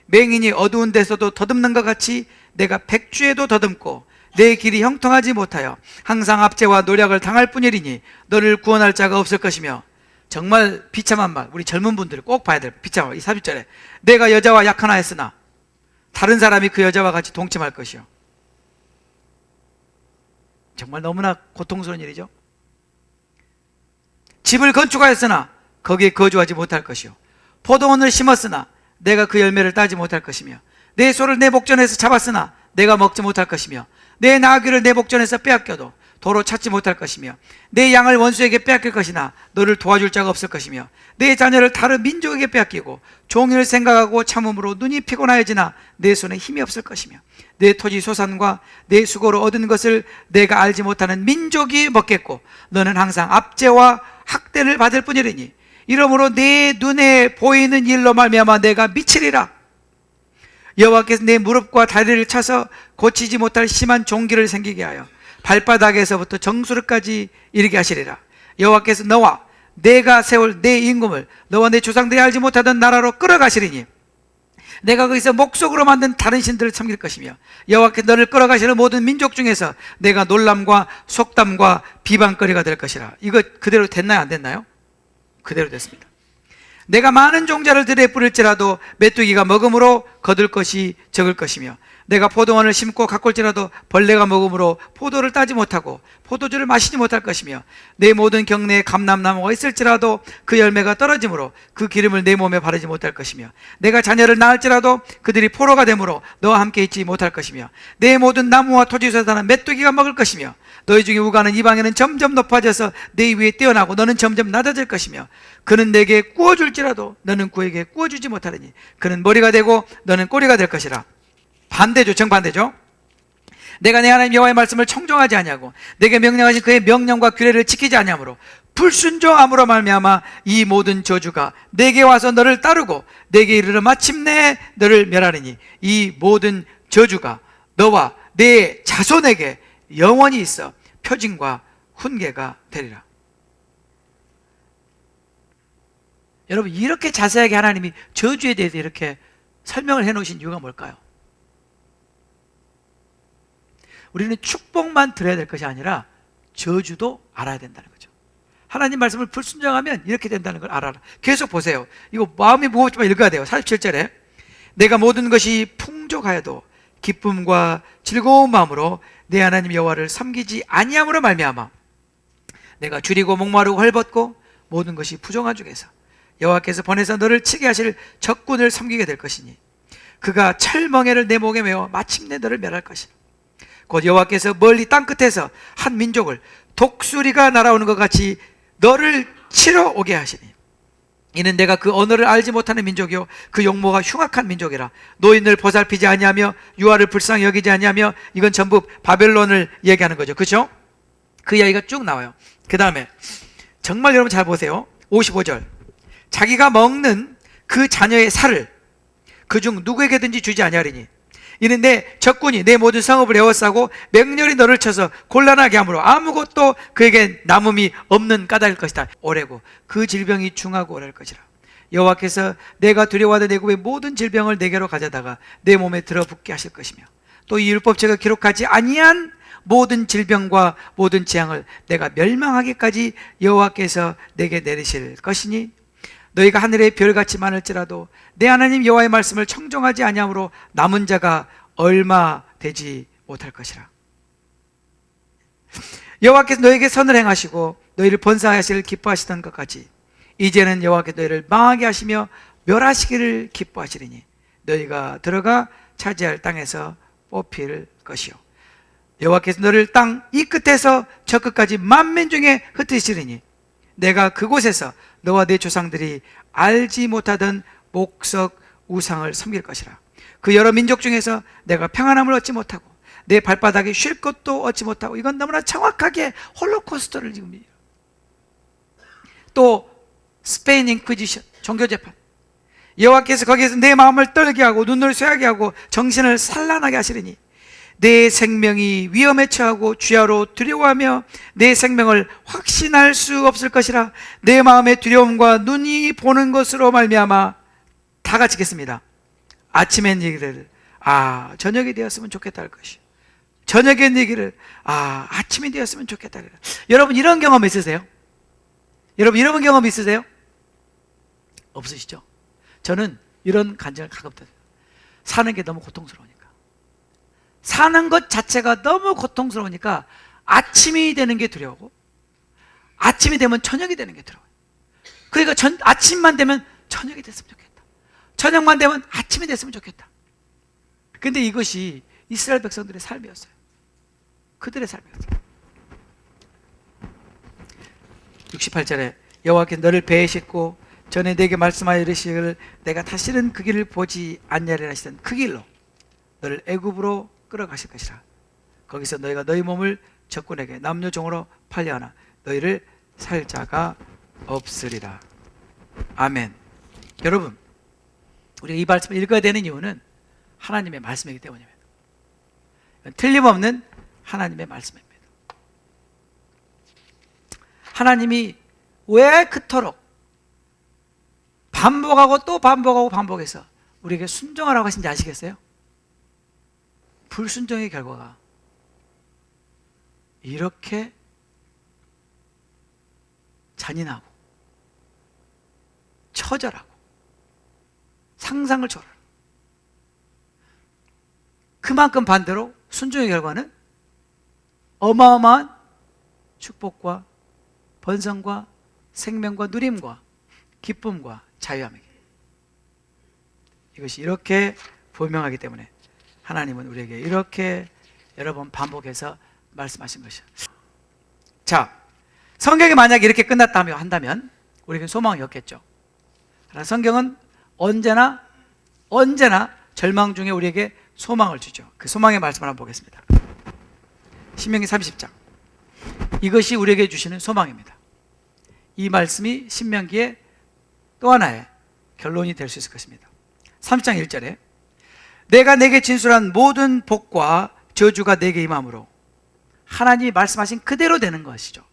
맹인이 어두운 데서도 더듬는 것 같이 내가 백주에도 더듬고 내 길이 형통하지 못하여 항상 압제와 노력을 당할 뿐이리니 너를 구원할 자가 없을 것이며. 정말 비참한 말, 우리 젊은 분들이 꼭 봐야 될 비참한 말. 이 30절에 내가 여자와 약하나 했으나 다른 사람이 그 여자와 같이 동침할 것이요. 정말 너무나 고통스러운 일이죠. 집을 건축하였으나 거기에 거주하지 못할 것이요 포도원을 심었으나 내가 그 열매를 따지 못할 것이며 내 소를 내 목전에서 잡았으나 내가 먹지 못할 것이며 내 나귀를 내 목전에서 빼앗겨도 도로 찾지 못할 것이며 내 양을 원수에게 빼앗길 것이나 너를 도와줄 자가 없을 것이며 내 자녀를 다른 민족에게 빼앗기고 종일 생각하고 참음으로 눈이 피곤하여지나 내 손에 힘이 없을 것이며 내 토지 소산과 내 수고로 얻은 것을 내가 알지 못하는 민족이 먹겠고 너는 항상 압제와 학대를 받을 뿐이리니 이러므로 내 눈에 보이는 일로 말미암아 내가 미치리라. 여호와께서 내 무릎과 다리를 차서 고치지 못할 심한 종기를 생기게 하여 발바닥에서부터 정수리까지 이르게 하시리라. 여호와께서 너와 내가 세울 내 임금을 너와 내 조상들이 알지 못하던 나라로 끌어가시리니 내가 거기서 목석으로 만든 다른 신들을 섬길 것이며 여호와께서 너를 끌어가시는 모든 민족 중에서 내가 놀람과 속담과 비방거리가 될 것이라. 이거 그대로 됐나요? 안 됐나요? 그대로 됐습니다. 내가 많은 종자를 들에 뿌릴지라도 메뚜기가 먹음으로 거둘 것이 적을 것이며 내가 포도원을 심고 가꿀지라도 벌레가 먹음으로 포도를 따지 못하고 포도주를 마시지 못할 것이며 내 모든 경내에 감람나무가 있을지라도 그 열매가 떨어지므로 그 기름을 내 몸에 바르지 못할 것이며 내가 자녀를 낳을지라도 그들이 포로가 되므로 너와 함께 있지 못할 것이며 내 모든 나무와 토지에서 사는 메뚜기가 먹을 것이며 너희 중에 우가는 이방에는 점점 높아져서 내 위에 뛰어나고 너는 점점 낮아질 것이며 그는 내게 구워줄지라도 너는 그에게 구워주지 못하리니 그는 머리가 되고 너는 꼬리가 될 것이라. 반대죠. 정반대죠. 내가 내 하나님 여호와의 말씀을 청종하지 아니하고 내게 명령하신 그의 명령과 규례를 지키지 아니하므로 불순종함으로 말미암아 이 모든 저주가 내게 와서 너를 따르고 내게 이르러 마침내 너를 멸하리니 이 모든 저주가 너와 내 자손에게 영원히 있어 표징과 훈계가 되리라. 여러분, 이렇게 자세하게 하나님이 저주에 대해서 이렇게 설명을 해놓으신 이유가 뭘까요? 우리는 축복만 들어야 될 것이 아니라 저주도 알아야 된다는 거죠. 하나님 말씀을 불순종하면 이렇게 된다는 걸 알아라. 계속 보세요. 이거 마음이 무겁지만 읽어야 돼요. 47절에 내가 모든 것이 풍족하여도 기쁨과 즐거운 마음으로 내 하나님 여호와를 섬기지 아니함으로 말미암아 내가 줄이고 목마르고 헐벗고 모든 것이 부정한 중에서 여호와께서 보내서 너를 치게 하실 적군을 섬기게 될 것이니 그가 철멍에를 내 목에 메어 마침내 너를 멸할 것이라. 곧 여호와께서 멀리 땅끝에서 한 민족을 독수리가 날아오는 것 같이 너를 치러 오게 하시니 이는 내가 그 언어를 알지 못하는 민족이요 그 용모가 흉악한 민족이라. 노인을 보살피지 아니하며 유아를 불쌍히 여기지 아니하며. 이건 전부 바벨론을 얘기하는 거죠. 그렇죠? 그 이야기가 쭉 나와요. 그 다음에 정말 여러분 잘 보세요. 55절 자기가 먹는 그 자녀의 살을 그중 누구에게든지 주지 아니하리니 이는 내 적군이 내 모든 성읍을 에워싸고 맹렬히 너를 쳐서 곤란하게 하므로 아무것도 그에게 남음이 없는 까닭일 것이다. 오래고 그 질병이 중하고 오래할 것이라. 여호와께서 내가 두려워하던 애굽의 모든 질병을 내게로 가져다가 내 몸에 들어붙게 하실 것이며 또 이 율법책을 기록하지 아니한 모든 질병과 모든 재앙을 내가 멸망하기까지 여호와께서 내게 내리실 것이니 너희가 하늘의 별같이 많을지라도 내 하나님 여호와의 말씀을 청종하지 아니함으로 남은 자가 얼마 되지 못할 것이라. 여호와께서 너에게 선을 행하시고 너희를 번성하시기를 기뻐하시던 것 같이 이제는 여호와께서 너희를 망하게 하시며 멸하시기를 기뻐하시리니 너희가 들어가 차지할 땅에서 뽑힐 것이요 여호와께서 너를 땅 이 끝에서 저 끝까지 만민 중에 흩으시리니 내가 그곳에서 너와 내 조상들이 알지 못하던 목석 우상을 섬길 것이라. 그 여러 민족 중에서 내가 평안함을 얻지 못하고 내 발바닥에 쉴 것도 얻지 못하고. 이건 너무나 정확하게 홀로코스트를 지금. 또 스페인 인퀴지션 종교재판 여호와께서 거기에서 내 마음을 떨게 하고 눈을 쇠하게 하고 정신을 산란하게 하시리니 내 생명이 위험에 처하고 주야로 두려워하며 내 생명을 확신할 수 없을 것이라. 내 마음의 두려움과 눈이 보는 것으로 말미암아 다 같이 읽겠습니다. 아침엔 얘기를 저녁이 되었으면 좋겠다 할 것이 저녁엔 얘기를 아침이 되었으면 좋겠다 할 것이. 여러분 이런 경험 있으세요? 여러분 이런 경험 있으세요? 없으시죠? 저는 이런 간증을 가끔 들어요. 사는 게 너무 고통스러우니까 사는 것 자체가 너무 고통스러우니까 아침이 되는 게 두려우고 아침이 되면 저녁이 되는 게 두려워요. 그러니까 아침만 되면 저녁이 됐으면 좋겠다. 저녁만 되면 아침이 됐으면 좋겠다. 근데 이것이 이스라엘 백성들의 삶이었어요. 그들의 삶이었어요. 68절에 여호와께서 너를 배에 싣고 전에 내게 말씀하여 이르시기를 내가 다시는 그 길을 보지 않냐리라 하시던 그 길로 너를 애굽으로 끌어가실 것이라. 거기서 너희가 너희 몸을 적군에게 남녀종으로 팔려하나 너희를 살 자가 없으리라. 아멘. 여러분, 우리가 이 말씀을 읽어야 되는 이유는 하나님의 말씀이기 때문입니다. 틀림없는 하나님의 말씀입니다. 하나님이 왜 그토록 반복하고 또 반복하고 반복해서 우리에게 순종하라고 하신지 아시겠어요? 불순종의 결과가 이렇게 잔인하고 처절하고 상상을 초월하는, 그만큼 반대로 순종의 결과는 어마어마한 축복과 번성과 생명과 누림과 기쁨과 자유함이기, 이것이 이렇게 분명하기 때문에 하나님은 우리에게 이렇게 여러 번 반복해서 말씀하신 것이죠. 자, 성경이 만약 이렇게 끝났다며 한다면 우리에게 소망이 없겠죠. 그러나 성경은 언제나 절망 중에 우리에게 소망을 주죠. 그 소망의 말씀을 한번 보겠습니다. 신명기 30장. 이것이 우리에게 주시는 소망입니다. 이 말씀이 신명기의 또 하나의 결론이 될 수 있을 것입니다. 30장 1절에 내가 내게 진술한 모든 복과 저주가 내게 임함으로, 하나님이 말씀하신 그대로 되는 것이죠.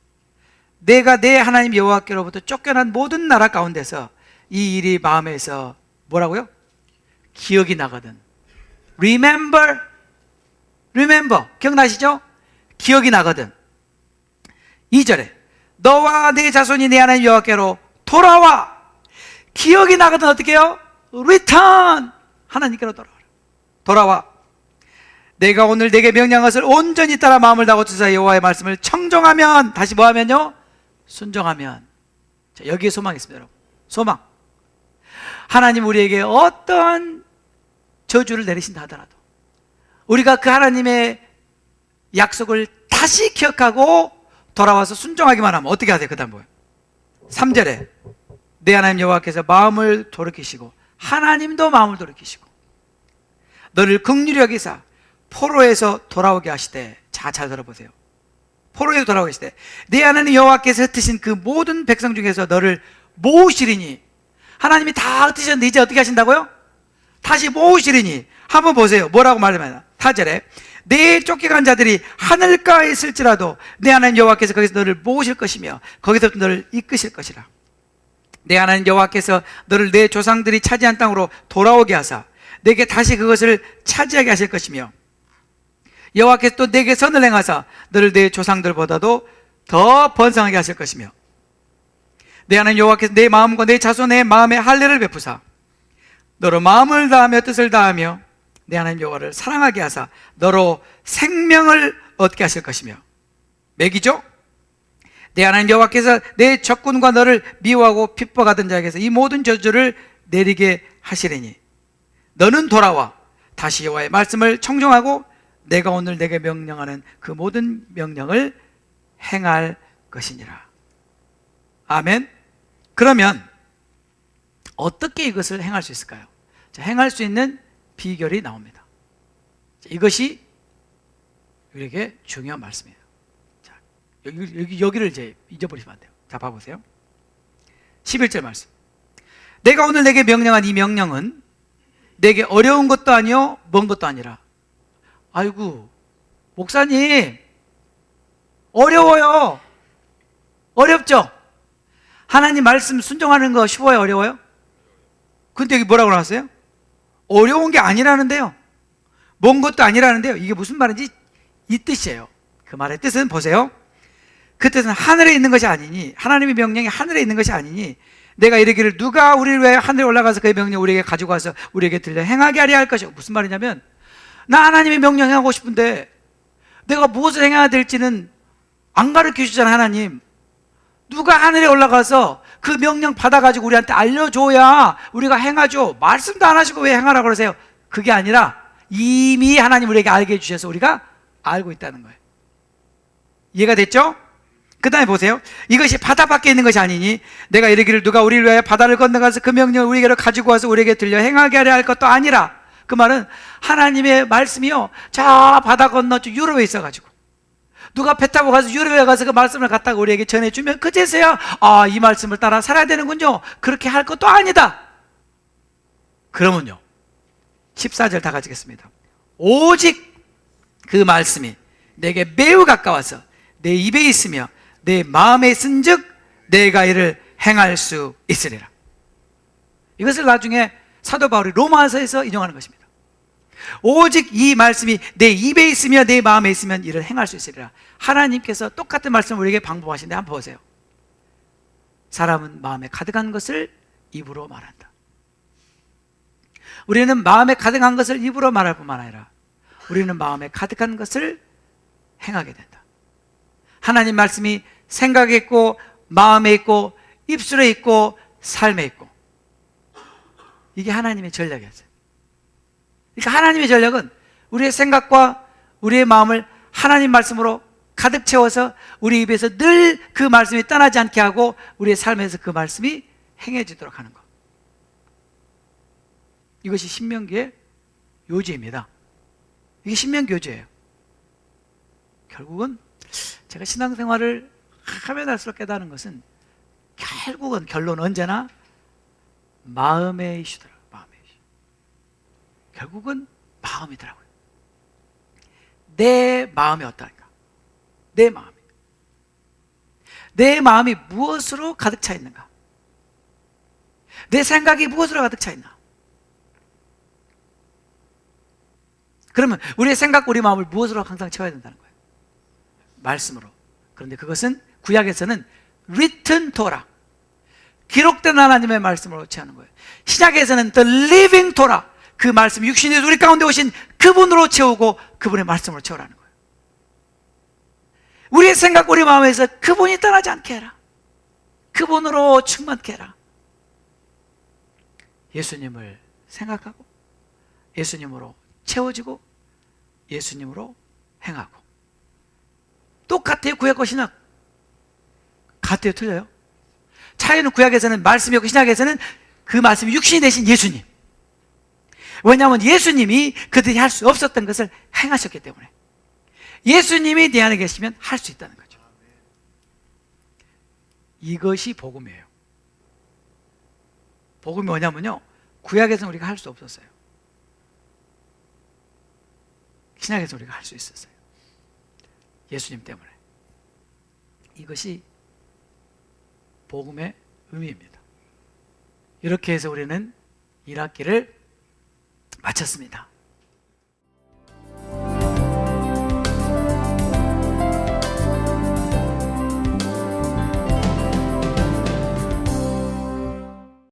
내가 내 하나님 여호와께로부터 쫓겨난 모든 나라 가운데서 이 일이 마음에서 뭐라고요? 기억이 나거든. Remember. 기억나시죠? 기억이 나거든. 2절에 너와 내 자손이 내 하나님 여호와께로 돌아와. 기억이 나거든. 어떻게 해요? Return. 하나님께로 돌아와. 내가 오늘 내게 명령한 것을 온전히 따라 마음을 다하고 주사 여호와의 말씀을 청종하면, 다시 뭐 하면요? 순종하면. 자, 여기에 소망이 있습니다, 여러분. 소망. 하나님 우리에게 어떤 저주를 내리신다 하더라도 우리가 그 하나님의 약속을 다시 기억하고 돌아와서 순종하기만 하면 어떻게 하세요? 그 다음 뭐예요? 3절에 내 하나님 여호와께서 마음을 돌이키시고, 하나님도 마음을 돌이키시고 너를 긍휼히 여기사 포로에서 돌아오게 하시되, 자, 잘 들어보세요. 포로에서 돌아오게 하시되 내 하나님 여호와께서 흩으신 그 모든 백성 중에서 너를 모으시리니, 하나님이 다 흩으셨는데 이제 어떻게 하신다고요? 다시 모으시리니. 한번 보세요. 뭐라고 말하면 4절에 내 쫓겨간 자들이 하늘가에 있을지라도 내 하나님 여호와께서 거기서 너를 모으실 것이며 거기서 너를 이끄실 것이라. 내 하나님 여호와께서 너를 내 조상들이 차지한 땅으로 돌아오게 하사 내게 다시 그것을 차지하게 하실 것이며, 여호와께서 또 내게 선을 행하사 너를 내 조상들보다도 더 번성하게 하실 것이며, 내 하나님 여호와께서 내 마음과 내 자손의 마음에 할례를 베푸사 너로 마음을 다하며 뜻을 다하며 내 하나님 여호와를 사랑하게 하사 너로 생명을 얻게 하실 것이며, 맥이죠? 내 하나님 여호와께서 내 적군과 너를 미워하고 핍박하던 자에게서 이 모든 저주를 내리게 하시리니 너는 돌아와 다시 여호와의 말씀을 청종하고 내가 오늘 내게 명령하는 그 모든 명령을 행할 것이니라. 아멘. 그러면 어떻게 이것을 행할 수 있을까요? 자, 행할 수 있는 비결이 나옵니다. 자, 이것이 우리에게 중요한 말씀이에요. 자, 여기를 이제 잊어버리시면 안 돼요. 자, 봐보세요. 11절 말씀. 내가 오늘 내게 명령한 이 명령은 내게 어려운 것도 아니요 먼 것도 아니라. 아이고, 목사님 어려워요. 어렵죠? 하나님 말씀 순종하는 거 쉬워요, 어려워요? 근데 여기 뭐라고 나왔어요? 어려운 게 아니라는데요, 먼 것도 아니라는데요. 이게 무슨 말인지 이 뜻이에요. 그 말의 뜻은 보세요. 그 뜻은 하늘에 있는 것이 아니니, 하나님의 명령이 하늘에 있는 것이 아니니 내가 이르기를 누가 우리를 위하여 하늘에 올라가서 그의 명령 우리에게 가지고 와서 우리에게 들려 행하게 하려 할 것이요. 무슨 말이냐면, 나 하나님의 명령 행하고 싶은데 내가 무엇을 행해야 될지는 안 가르쳐 주잖아요. 하나님, 누가 하늘에 올라가서 그 명령 받아가지고 우리한테 알려줘야 우리가 행하죠. 말씀도 안 하시고 왜 행하라고 그러세요? 그게 아니라 이미 하나님 우리에게 알게 해주셔서 우리가 알고 있다는 거예요. 이해가 됐죠? 그 다음에 보세요. 이것이 바다 밖에 있는 것이 아니니 내가 이르기를 누가 우리를 위하여 바다를 건너가서 그 명령을 우리에게로 가지고 와서 우리에게 들려 행하게 하려 할 것도 아니라. 그 말은 하나님의 말씀이요, 저 바다 건너 저 유럽에 있어가지고 누가 배 타고 가서 유럽에 가서 그 말씀을 갖다가 우리에게 전해주면 그제서야 이 말씀을 따라 살아야 되는군요. 그렇게 할 것도 아니다. 그러면요, 14절 다 가지겠습니다. 오직 그 말씀이 내게 매우 가까워서 내 입에 있으며 내 마음에 있은즉 내가 이를 행할 수 있으리라. 이것을 나중에 사도 바울이 로마서에서 인용하는 것입니다. 오직 이 말씀이 내 입에 있으며 내 마음에 있으면 이를 행할 수 있으리라. 하나님께서 똑같은 말씀을 우리에게 방법하신데 한번 보세요. 사람은 마음에 가득한 것을 입으로 말한다. 우리는 마음에 가득한 것을 입으로 말할 뿐만 아니라 우리는 마음에 가득한 것을 행하게 된다. 하나님 말씀이 생각에 있고 마음에 있고 입술에 있고 삶에 있고, 이게 하나님의 전략이었어요. 그러니까 하나님의 전략은 우리의 생각과 우리의 마음을 하나님 말씀으로 가득 채워서 우리 입에서 늘 그 말씀이 떠나지 않게 하고 우리의 삶에서 그 말씀이 행해지도록 하는 것. 이것이 신명기의 요지입니다. 이게 신명기 요지예요. 결국은 제가 신앙생활을 하면 할수록 깨달은 것은 결국은 결론은 언제나 마음의 이슈더라. 마음의 이슈. 결국은 마음이더라고요. 내 마음이 어떠한가? 내 마음이 무엇으로 가득 차 있는가? 내 생각이 무엇으로 가득 차 있나? 그러면 우리의 생각, 우리 마음을 무엇으로 항상 채워야 된다는 거예요? 말씀으로. 그런데 그것은 구약에서는 written Torah, 기록된 하나님의 말씀으로 채우는 거예요. 신약에서는 the living Torah, 그 말씀, 육신이 우리 가운데 오신 그분으로 채우고 그분의 말씀으로 채우라는 거예요. 우리의 생각, 우리 마음에서 그분이 떠나지 않게 해라. 그분으로 충만케 해라. 예수님을 생각하고 예수님으로 채워지고 예수님으로 행하고. 똑같아요. 구약과 신약. 같아요? 틀려요? 차이는 구약에서는 말씀이었고 신약에서는 그 말씀이 육신이 되신 예수님. 왜냐하면 예수님이 그들이 할 수 없었던 것을 행하셨기 때문에. 예수님이 내 안에 계시면 할 수 있다는 거죠. 이것이 복음이에요. 복음이 뭐냐면요, 구약에서는 우리가 할 수 없었어요. 신약에서 우리가 할 수 있었어요. 예수님 때문에. 이것이 복음의 의미입니다. 이렇게 해서 우리는 1학기를 마쳤습니다.